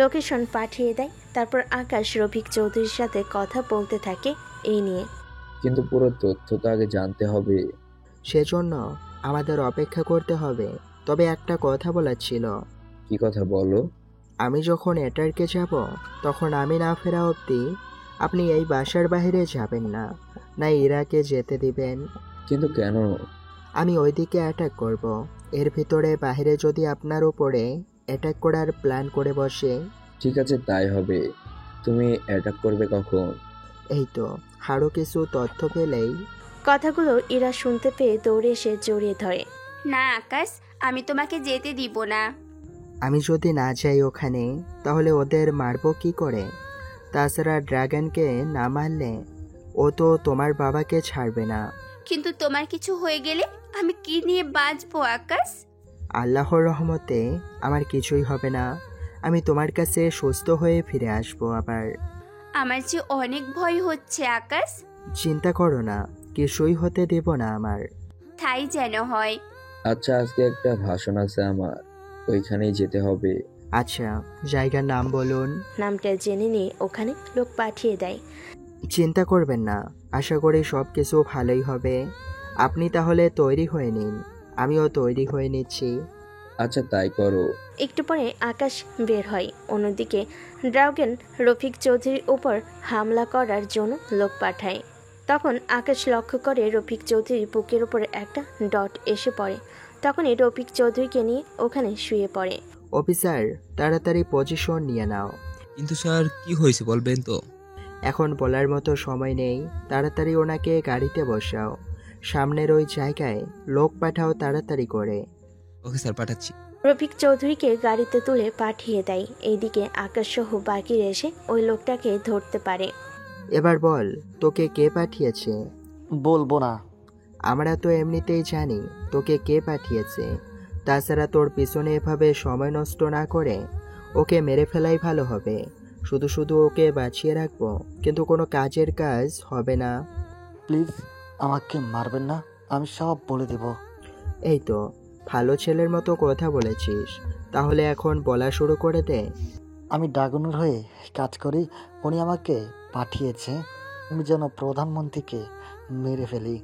লোকেশন পাঠিয়ে দেয়। তারপর আকাশ রফিক চৌধুরীর সাথে কথা বলতে থাকে এই নিয়ে। কিন্তু পুরো তথ্য তো আগে জানতে হবে। সেজন্য আমাদের অপেক্ষা করতে হবে। তবে একটা কথা বলার ছিল। কি কথা বলো? আমি যখন এটারকে যাব তখন আমি না ফেরা অবধি আপনি এই বাসার বাইরে যাবেন না, না ইরাকে যেতে দিবেন। কিন্তু কেন? আমি ওইদিকে অ্যাটাক করব। এর ভিতরে বাইরে যদি আপনার উপরে অ্যাটাক করার প্ল্যান করে বসে। ঠিক আছে, তাই হবে। তুমি অ্যাটাক করবে কখন? এই তো আরও কিছু তথ্য পেলেই। কথাগুলো ইরা শুনতে পেয়ে দৌড়ে এসে জড়িয়ে ধরে। না আকাশ, আমি তোমাকে যেতে দিব না। আমি যদি না যাই ওখানে তাহলে ওদের মারবো কি করে? তাছাড়া ড্রাগনকে না মারলে ও তো তোমার বাবাকে ছাড়বে না। কিন্তু তোমার কিছু হয়ে গেলে আমি কি নিয়ে বাঁচবো আকাশ? আল্লাহর রহমতে আমার কিছুই হবে না। আমি তোমার কাছে সুস্থ হয়ে ফিরে আসবো আবার। আমার যে অনেক ভয় হচ্ছে আকাশ। চিন্তা করো না, কিছুই হতে দেব না আমার। তাই যেন হয়। আচ্ছা, আজকে একটা ভাষণ আছে আমার, ওইখানেই যেতে হবে। আচ্ছা, জায়গার নাম বলুন। নামটা জেনে নিয়ে ওখানে লোক পাঠিয়ে দেয়। চিন্তা করবেন না, আশা করি সব কিছু ভালোই হবে। আপনি তাহলে তৈরি হয়ে নিন, আমিও তৈরি হয়ে নিচ্ছি। আচ্ছা, তাই করো। একটু পরে আকাশ বের হয়। অন্যদিকে ড্রাগন রফিক চৌধুরীর উপর হামলা করার জন্য লোক পাঠায়। তখন আকাশ লক্ষ্য করে রফিক চৌধুরীর বুকের উপরে একটা ডট এসে পড়ে। তখনই রফিক চৌধুরীকে নিয়ে ওখানে শুয়ে পড়ে। অফিসার, তাড়াতাড়ি পজিশন নিয়ে নাও। কিন্তু স্যার, কি হয়েছে বলবেন তো? এখন বলার মতো সময় নেই, তাড়াতাড়ি ওনাকে গাড়িতে বসাও। সামনের ওই জায়গায় লোক পাঠাও তাড়াতাড়ি করে। ওকে স্যার, পাঠাচ্ছি। রফিক চৌধুরীকে গাড়িতে তুলে পাঠিয়ে দেয়। এইদিকে আকাশ সহ বাকির এসে ওই লোকটাকে ধরতে পারে। এবার বল, তোকে কে পাঠিয়েছে? বলবো না। আমরা তো এমনিতেই জানি তোকে কে পাঠিয়েছে। তাছাড়া তোর পিছনে এভাবে সময় নষ্ট না করে ওকে মেরে ফেলাই ভালো হবে। শুধু শুধু ওকে বাঁচিয়ে রাখবো, কিন্তু কোনো কাজের কাজ হবে না। প্লিজ আমাকে মারবেন না, আমি সব বলে দেব। এই তো ভালো ছেলের মতো কথা বলেছিস, তাহলে এখন বলা শুরু করে দে। আমি ড্রাগনের হয়ে কাজ করি, উনি আমাকে পাঠিয়েছে আমি যেন প্রধানমন্ত্রীকে মেরে ফেলি।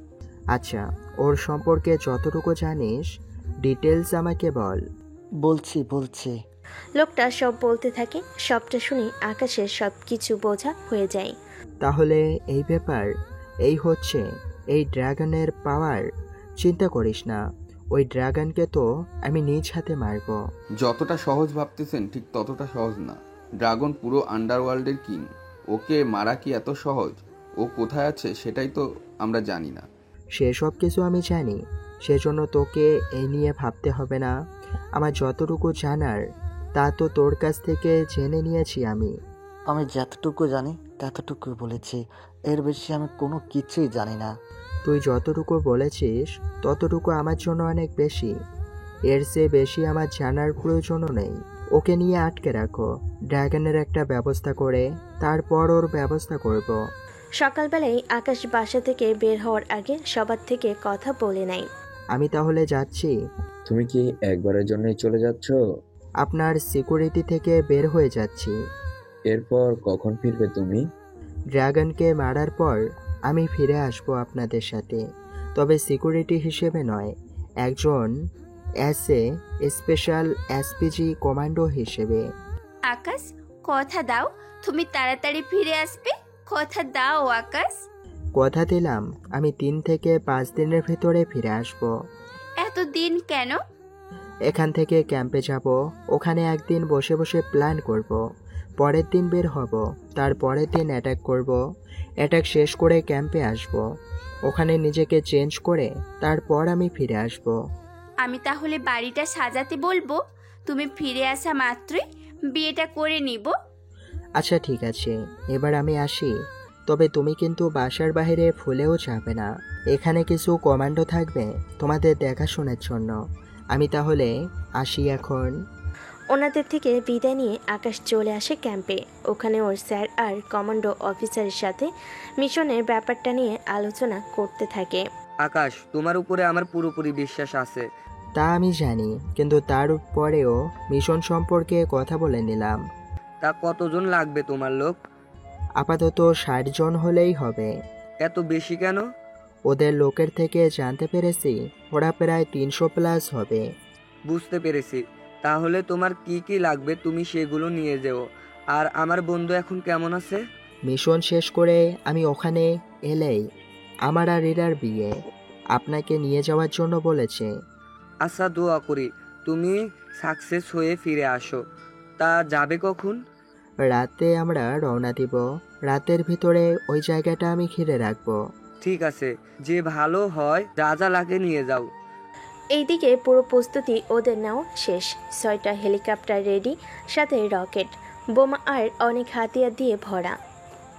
আচ্ছা, ওর সম্পর্কে যতটুকু জানিস ডিটেলস আমাকে বল। বলছি। লোকটা সব বলতে থাকে। সবটা শুনে আকাশের সব কিছু বোঝা হয়ে যায়। তাহলে এই ব্যাপার, এই হচ্ছে এই ড্রাগনের পাওয়ার। চিন্তা করিস না, ওই ড্রাগনকে তো আমি নিজ হাতে মারব। যতটা সহজ ভাবতেছেন ঠিক ততটা সহজ না। ড্রাগন পুরো আন্ডারওয়ার্ল্ডের কিং, ওকে মারা কি এত সহজ? ও কোথায় আছে সেটাই তো আমরা জানি না। সেসব কিছু আমি জানি, সেজন্য তোকে এই নিয়ে ভাবতে হবে না। আমার যতটুকু জানার তা তো তোর কাছ থেকে জেনে নিয়েছি আমি। আমি যতটুকু জানি ততটুকু বলেছি, এর বেশি আমি কোনো কিছুই জানি না। তুই যতটুকু বলেছিস ততটুকু আমার জন্য অনেক বেশি। এর চেয়ে বেশি আমার জানার প্রয়োজনও নেই। ওকে নিয়ে আটকে রাখো, ড্রাগনের একটা ব্যবস্থা করে তারপর ওর ব্যবস্থা করব। সকালবেলায় আকাশ বাসা থেকে বের হওয়ার আগে সবার থেকে কথা বলে নাই। আমি তাহলে যাচ্ছি। তুমি কি একবারের জন্যই চলে যাচ্ছ? আপনার সিকিউরিটি থেকে বের হয়ে যাচ্ছি। এরপর কখন ফিরবে তুমি? ড্রাগনকে মারার পর আমি ফিরে আসবো আপনাদের সাথে, তবে সিকিউরিটি হিসেবে নয়, একজন স্পেশাল এসপিজি কমান্ডো হিসেবে। আকাশ, কথা দাও তুমি তাড়াতাড়ি ফিরে আসবে। কথা দাও আকাশ। কথা দিলাম আমি 3 থেকে 5 দিনের ভেতরে ফিরে আসব। এত দিন কেন? এখান থেকে ক্যাম্পে যাব, ওখানে একদিন বসে বসে প্ল্যান করব, পরের দিন বের হব, তার পরের দিন অ্যাটাক করব, অ্যাটাক শেষ করে ক্যাম্পে আসব, ওখানে নিজেকে চেঞ্জ করে তারপর আমি ফিরে আসব। আমি তাহলে বাড়িটা সাজাতে বলবো, তুমি ফিরে আসা মাত্রই বিয়েটা করে নিব। আচ্ছা ঠিক আছে, এবার আমি আসি। তবে তুমি কিন্তু বাসার বাইরে ভুলেও যাবে না। এখানে কিছু কমান্ডো থাকবে তোমাদের দেখাশোনার জন্য। আমি তাহলে আসি এখন। ওনাদের থেকে বিদায় নিয়ে আকাশ চলে আসে ক্যাম্পে। ওখানে ওর স্যার আর কমান্ডো অফিসারের সাথে মিশনের ব্যাপারটা নিয়ে আলোচনা করতে থাকে। আকাশ, তোমার উপরে আমার পুরোপুরি বিশ্বাস আছে। তা আমি জানি, কিন্তু তার পরেও মিশন সম্পর্কে কথা বলে নিলাম। তা কতজন লাগবে তোমার লোক? আপাতত 60 জন হলেই হবে। এত বেশি কেন? ওদের লোকের থেকে জানতে পেরেছি ওরা প্রায় 300 প্লাস হবে। বুঝতে পেরেছি। তাহলে তোমার কি কি লাগবে তুমি সেগুলো নিয়ে যেও। আর আমার বন্ধু এখন কেমন আছে? মিশন শেষ করে আমি ওখানে এলেই আমার আর এরার বিয়ে। আপনাকে নিয়ে যাওয়ার জন্য বলেছে। আচ্ছা, দোয়া করি তুমি সাকসেস হয়ে ফিরে আসো। তা যাবে কখন? রাতে আমরা রওনা দিব। রাতের ভিতরে ওই জায়গাটা আমি ঘিরে রাখবো। ঠিক আছে, যে ভালো হয় যা যা লাগে নিয়ে যাও। এইদিকে পুরো প্রস্তুতি ওদের নেওয়া শেষ। 6টা হেলিকপ্টার রেডি, সাথে রকেট, বোমা আর অনেক হাতিয়ার দিয়ে ভরা।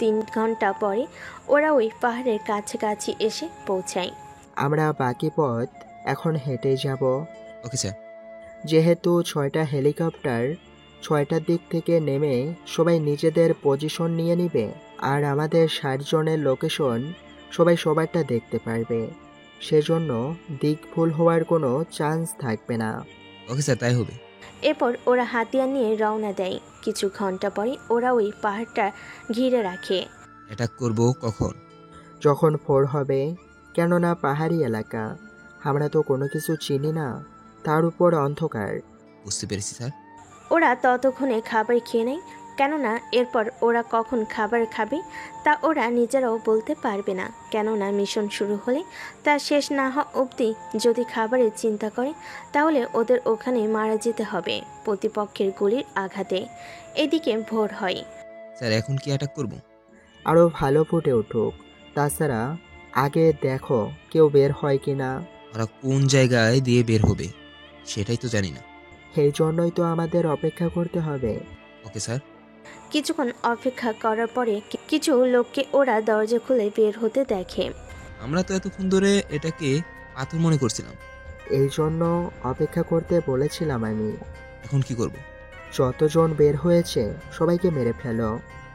3 ঘন্টা পরে ওরা ওই পাহাড়ের কাছাকাছি এসে পৌঁছায়। আমরা বাকি পথ এখন হেঁটে যাব। Okay sir. যেহেতু 6টা হেলিকপ্টার 6টার দিক থেকে নেমে সবাই নিজেদের পজিশন নিয়ে নিবে, আর আমাদের 60 জনের লোকেশন সবাই সবারটা দেখতে পারবে, সেজন্য দিক ভুল হওয়ার কোনো চান্স থাকবে না। ওকে স্যার, তাই হবে। এরপর ওরা হাতিয়ার নিয়ে রওনা দেয়। কিছু ঘন্টা পরে ওরা ওই পাহাড়টা ঘিরে রাখে। অ্যাটাক করব কখন? যখন ভোর হবে, কেননা পাহাড়ি এলাকা, আমরা তো কোনো কিছু চিনি না, তার উপর অন্ধকার। বুঝতে পেরেছি স্যার। ওরা ততক্ষণে খাবার খেয়ে নেয়, কেননা এরপর ওরা কখন খাবার খাবে তা ওরা নিজেরাও বলতে পারবে না। কেননা মিশন শুরু হলে তা শেষ না হওয়া অবধি যদি খাবারের চিন্তা করে তাহলে ওদের ওখানে মারা যেতে হবে প্রতিপক্ষের গুলির আঘাতে। এদিকে ভোর হয়। স্যার, এখন কি অ্যাটাক করব? আরও ভালো ফুটে উঠুক। তাছাড়া আগে দেখো কেউ বের হয় কিনা। ওরা কোন জায়গায় দিয়ে বের হবে সেটাই তো জানি না। সেই জন্যই তো আমাদের অপেক্ষা করতে হবে। Okay sir. কিছুক্ষণ অপেক্ষা করার পরে কিছু লোককে ওরা দরজা খুলে বের হতে দেখে। আমরা তো এতক্ষণ ধরে এটাকে পাথর মনে করছিলাম। এই জন্য অপেক্ষা করতে বলেছিলাম আমি। এখন কি করব? যতজন বের হয়েছে সবাইকে মেরে ফেলো।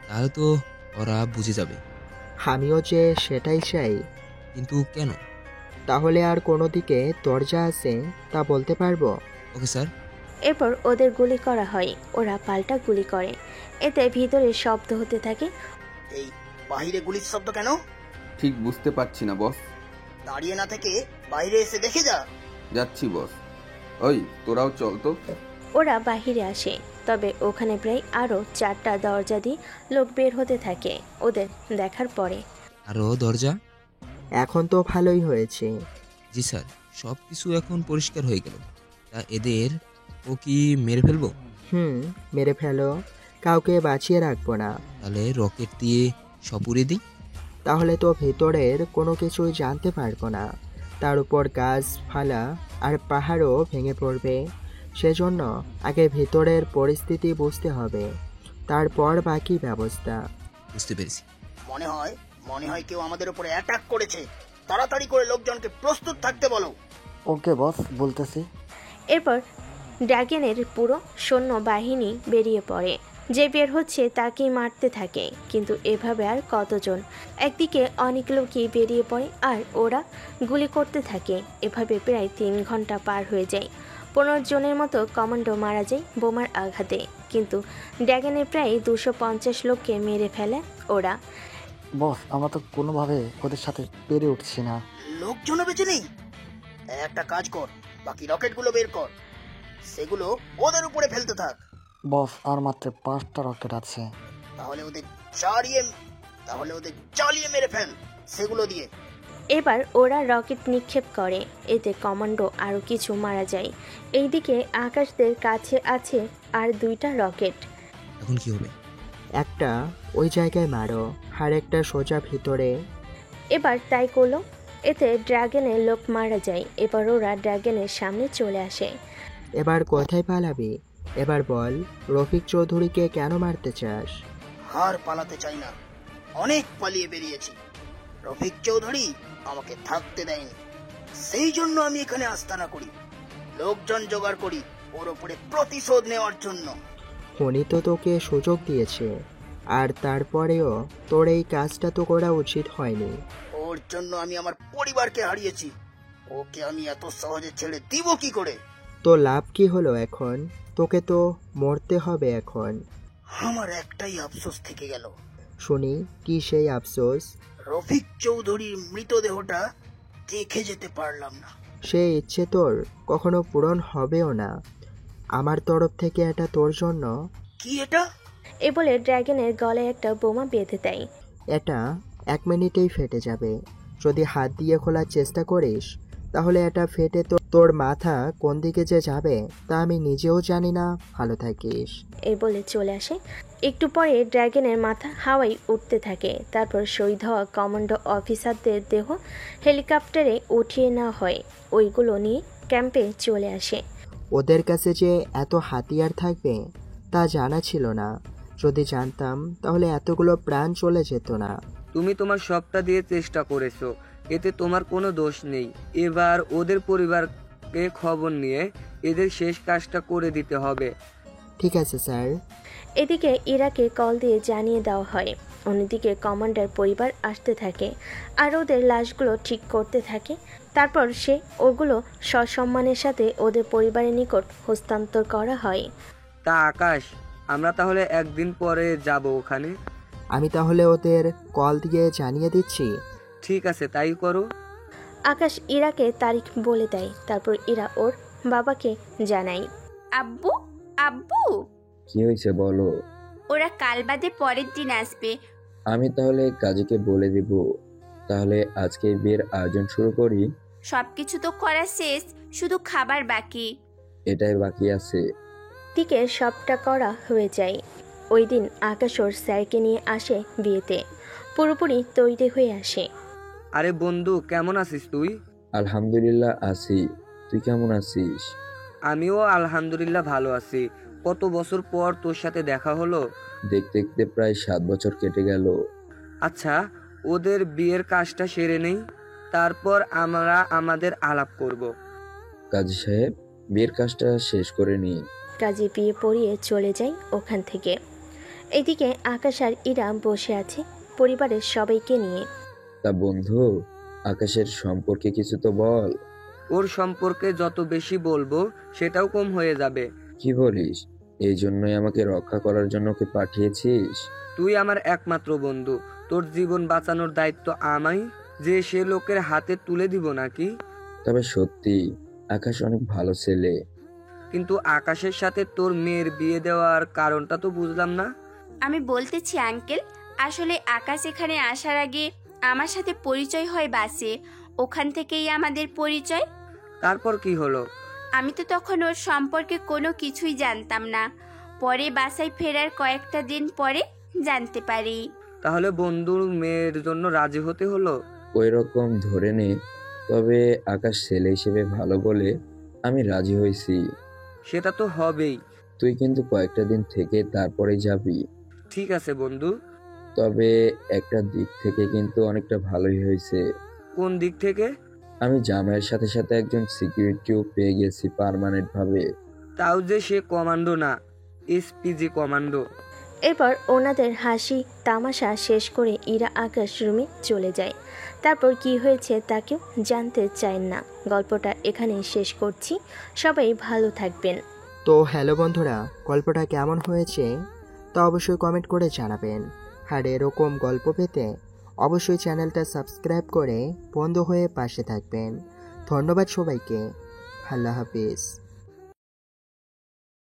তাহলে তো ওরা বুঝে যাবে। আমিও যে সেটাই চাই। কিন্তু কেন? তাহলে আর কোনো দিকে দরজা আছে তা বলতে পারবো। Okay sir. এরপর ওদের গুলি করা হয়। ওরা পাল্টা গুলি করে, এতে ভিতরে শব্দ হতে থাকে। এই বাইরে গুলির শব্দ কেন? ঠিক বুঝতে পারছি না বস। দাঁড়িয়ে না থেকে বাইরে এসে দেখে যা। যাচ্ছি বস। ওই তোরাও চল তো। ওরা বাহিরে আসে, তবে ওখানে প্রায় আরো 4টা দরজা দিয়ে লোক বের হতে থাকে। ওদের দেখার পরে আরো দরজা? এখন তো ভালোই হয়েছে। জি স্যার, সব কিছু এখন পরিষ্কার হয়ে গেল। তা এদের ও কি মেরে ফেলবো? মেরে ফেলো, কাউকে বাঁচিয়ে রাখবো না। তাহলে রকেট দিয়ে সব উড়িয়ে দিই। তাহলে তো ভেতরের কোনো কিছুই জানতে পারবো না। তার উপর গাছপালা আর পাহাড়ও ভেঙে পড়বে। সেজন্য আগে ভেতরের পরিস্থিতি বুঝতে হবে, তারপর বাকি ব্যবস্থা। বুঝতে পেরেছি। মনে হয় কেউ আমাদের উপরে অ্যাটাক করেছে। তাড়াতাড়ি করে লোকজনকে প্রস্তুত থাকতে বলো। ওকে বস, বলতেছি। এরপর ড্রাগনের পুরো সৈন্য বাহিনী বেরিয়ে পড়ে। যে বের হচ্ছে তাকেই মারতে থাকে, কিন্তু এভাবে আর কতজন? একদিকে অনেক লোকই বেরিয়ে পড়ে আর ওরা গুলি করতে থাকে। এভাবে প্রায় 3 ঘন্টা পার হয়ে যায়। 15 জনের মতো কমান্ডো মারা যায় বোমার আঘাতে, কিন্তু ড্রাগনের প্রায় 250 লোককে মেরে ফেলে ওরা। বস, আমরা তো কোনোভাবে ওদের সাথে পেরে উঠছি না। লোকজনও বেঁচে নেই। একটা কাজ কর, বাকি রকেটগুলো বের কর, সেগুলো ওদের উপরে ফেলতে থাক। বস, আর মাত্র 5টা রকেট আছে। তাহলে ওদের চালিয়ে মেরে ফেল সেগুলো দিয়ে। এবার ওরা রকেট নিক্ষেপ করে, এতে কমান্ডো আরও কিছু মারা যায়। এইদিকে আকাশদের কাছে আছে আর 2টা রকেট। এখন কি হবে? একটা ওই জায়গায় মারো, আর একটা সোজা ভিতরে। এবার তাই করলো, এতে ড্রাগনের লোক মারা যায়। এবার ওরা ড্রাগনের সামনে চলে আসে। এবার কোথায় পালাবি? এবার বল, রফিক চৌধুরীকে কেন মারতে চাস? হার পালাতে চাই না, অনেক পালিয়ে বেরিয়েছি। রফিক চৌধুরী আমাকে থাকতে দেয়নি, সেই জন্য আমি এখানে আস্তানা করি, লোকজন জোগাড় করি ওর উপরে প্রতিশোধ নেওয়ার জন্য। উনি তো তোকে সুযোগ দিয়েছে, আর তারপরেও তোর এই কাজটা তো করা উচিত হয়নি। ওর জন্য আমি আমার পরিবারকে হারিয়েছি, ওকে আমি এত সহজে ছেড়ে দিব কি করে? তো লাভ কি হলো এখন? তোকে তো মরতে হবে এখন। আমার একটাই আফসোস থেকে গেল। শুনি, কি সেই আফসোস? রফিক চৌধুরীর মৃতদেহটা দেখে যেতে পারলাম না। সেই ইচ্ছে তোর কখনো পূরণ হবেও না। আমার তরফ থেকে এটা তোর জন্য। কি এটা? এ বলে ড্রাগনের গলায় একটা বোমা বেঁধে দেয়। এটা 1 মিনিটেই ফেটে যাবে। যদি হাত দিয়ে খোলার চেষ্টা করিস তাহলে এটা ফেটে তোর মাথা কোন দিকে যে যাবে তা আমি নিজেও জানি না। ভালো থাকিস। এই বলে চলে আসে। একটু পরে ড্রাগনের মাথা হাওয়ায় উঠতে থাকে। তারপর শহীদ হওয়া কমান্ডো অফিসারদের দেহ হেলিকপ্টারে উঠিয়ে নেওয়া হয়। ওইগুলো নিয়ে ক্যাম্পে চলে আসে। ওদের কাছে যে এত হাতিয়ার থাকবে তা জানা ছিল না। যদি জানতাম তাহলে এতগুলো প্রাণ চলে যেত না। তুমি তোমার সবটা দিয়ে চেষ্টা করেছো, এতে তোমার কোনো দোষ নেই। এবার ওদের পরিবারকে খবর নিয়ে এদের শেষ কাজটা করে দিতে হবে। ঠিক আছে স্যার। এদিকে ইরাকে কল দিয়ে জানিয়ে দেওয়া হয়। অন্যদিকে কমান্ডার পরিবার আসতে থাকে আর ওদের লাশগুলো ঠিক করতে থাকে। তারপর সে ওগুলো সসম্মানের সাথে ওদের পরিবারের নিকট হস্তান্তর করা হয়। তা আকাশ, আমরা তাহলে একদিন পরে যাব ওখানে। আমি তাহলে ওদের কল দিয়ে জানিয়ে দিচ্ছি। ঠিক আছে, তাই করো। আকাশ ইরাকে তারিখ বলে দেয়। তারপর ইরা ওর বাবাকে জানায়। আব্বু আব্বু, কি হয়েছে বলো? ওরা কাল বাদে পরের দিন আসবে। আমি তাহলে কাজীকে বলে দিব। তাহলে আজকে বিয়ের আয়োজন শুরু করি। সবকিছু তো করা শেষ, শুধু খাবার বাকি। এটাই বাকি আছে। দিকে সবটা করা হয়ে যায়। ওই দিন আকাশ ওর স্যারকে নিয়ে আসে বিয়েতে। পুরোপুরি তৈরি হয়ে আসে। আরে বন্ধু, কেমন আছিস তুই? আলহামদুলিল্লাহ আছি, তুই কেমন আছিস? আমিও আলহামদুলিল্লাহ ভালো আছি। কত বছর পর তোর সাথে দেখা হলো। দেখতে দেখতে প্রায় 7 বছর কেটে গেল। আচ্ছা, ওদের বিয়ের কাজটা সেরে নেই, তারপর আমরা আমাদের আলাপ করব। কাজী সাহেব, বিয়ের কাজটা শেষ করে নিই। কাজী বিয়ে পড়িয়ে চলে যায় ওখান থেকে। এদিকে আকাশ আর ইরা বসে আছে পরিবারের সবাইকে নিয়ে। তা বন্ধু, আকাশের সম্পর্কে কিছু তো বল। ওর সম্পর্কে যত বেশি বলবো সেটাও কম হয়ে যাবে। কি বলিস? এই জন্যই আমাকে রক্ষা করার জন্য ওকে পাঠিয়েছিস? তুই আমার একমাত্র বন্ধু, তোর জীবন বাঁচানোর দায়িত্ব আমায় যে সে লোকের হাতে তুলে দিব নাকি? তবে সত্যি আকাশ অনেক ভালো ছেলে। কিন্তু আকাশের সাথে তোর মেয়ের বিয়ে দেওয়ার কারণটা তো বুঝলাম না। আমি বলতেছি আঙ্কেল, আসলে আকাশ এখানে আসার আগে আমার সাথে পরিচয় হয় বাসে, ওখান থেকেই আমাদের পরিচয়। তারপর কি হলো? আমি তো তখন ওর সম্পর্কে কোনো কিছুই জানতাম না, পরে বাসায় ফেরার কয়েকটা দিন পরে জানতে পারি। তাহলে বন্ধুর মেয়ের জন্য রাজি হতে হলো? ওই রকম ধরে নে, তবে আকাশ ছেলে হিসেবে ভালো বলে আমি রাজি হয়েছি। সেটা তো হবেই। তুই কিন্তু কয়েকটা দিন থেকে তারপরে যাবি। ঠিক আছে বন্ধু। তবে একটা দিক থেকে কিন্তু অনেকটা ভালোই হয়েছে। কোন দিক থেকে? আমি জামাইয়ের সাথে সাথে একজন সিকিউরিটিও পেয়ে গেছি পার্মানেন্ট ভাবে। তাও যে সে কমান্ডো না, এসপিজি কমান্ডো। এরপর ওনাদের হাসি তামাশা শেষ করে ইরা আকাশ রুমে চলে যায়। তারপর কি হয়েছে তা কেউ জানতে চায় না। গল্পটা এখানেই শেষ করছি। সবাই ভালো থাকবেন। তো হ্যালো বন্ধুরা, গল্পটা কেমন হয়েছে তা অবশ্যই কমেন্ট করে জানাবেন। আর এরকম গল্প পেতে অবশ্যই চ্যানেলটা সাবস্ক্রাইব করে বন্ধু হয়ে পাশে থাকবেন। ধন্যবাদ সবাইকে। আল্লাহ হাফিজ।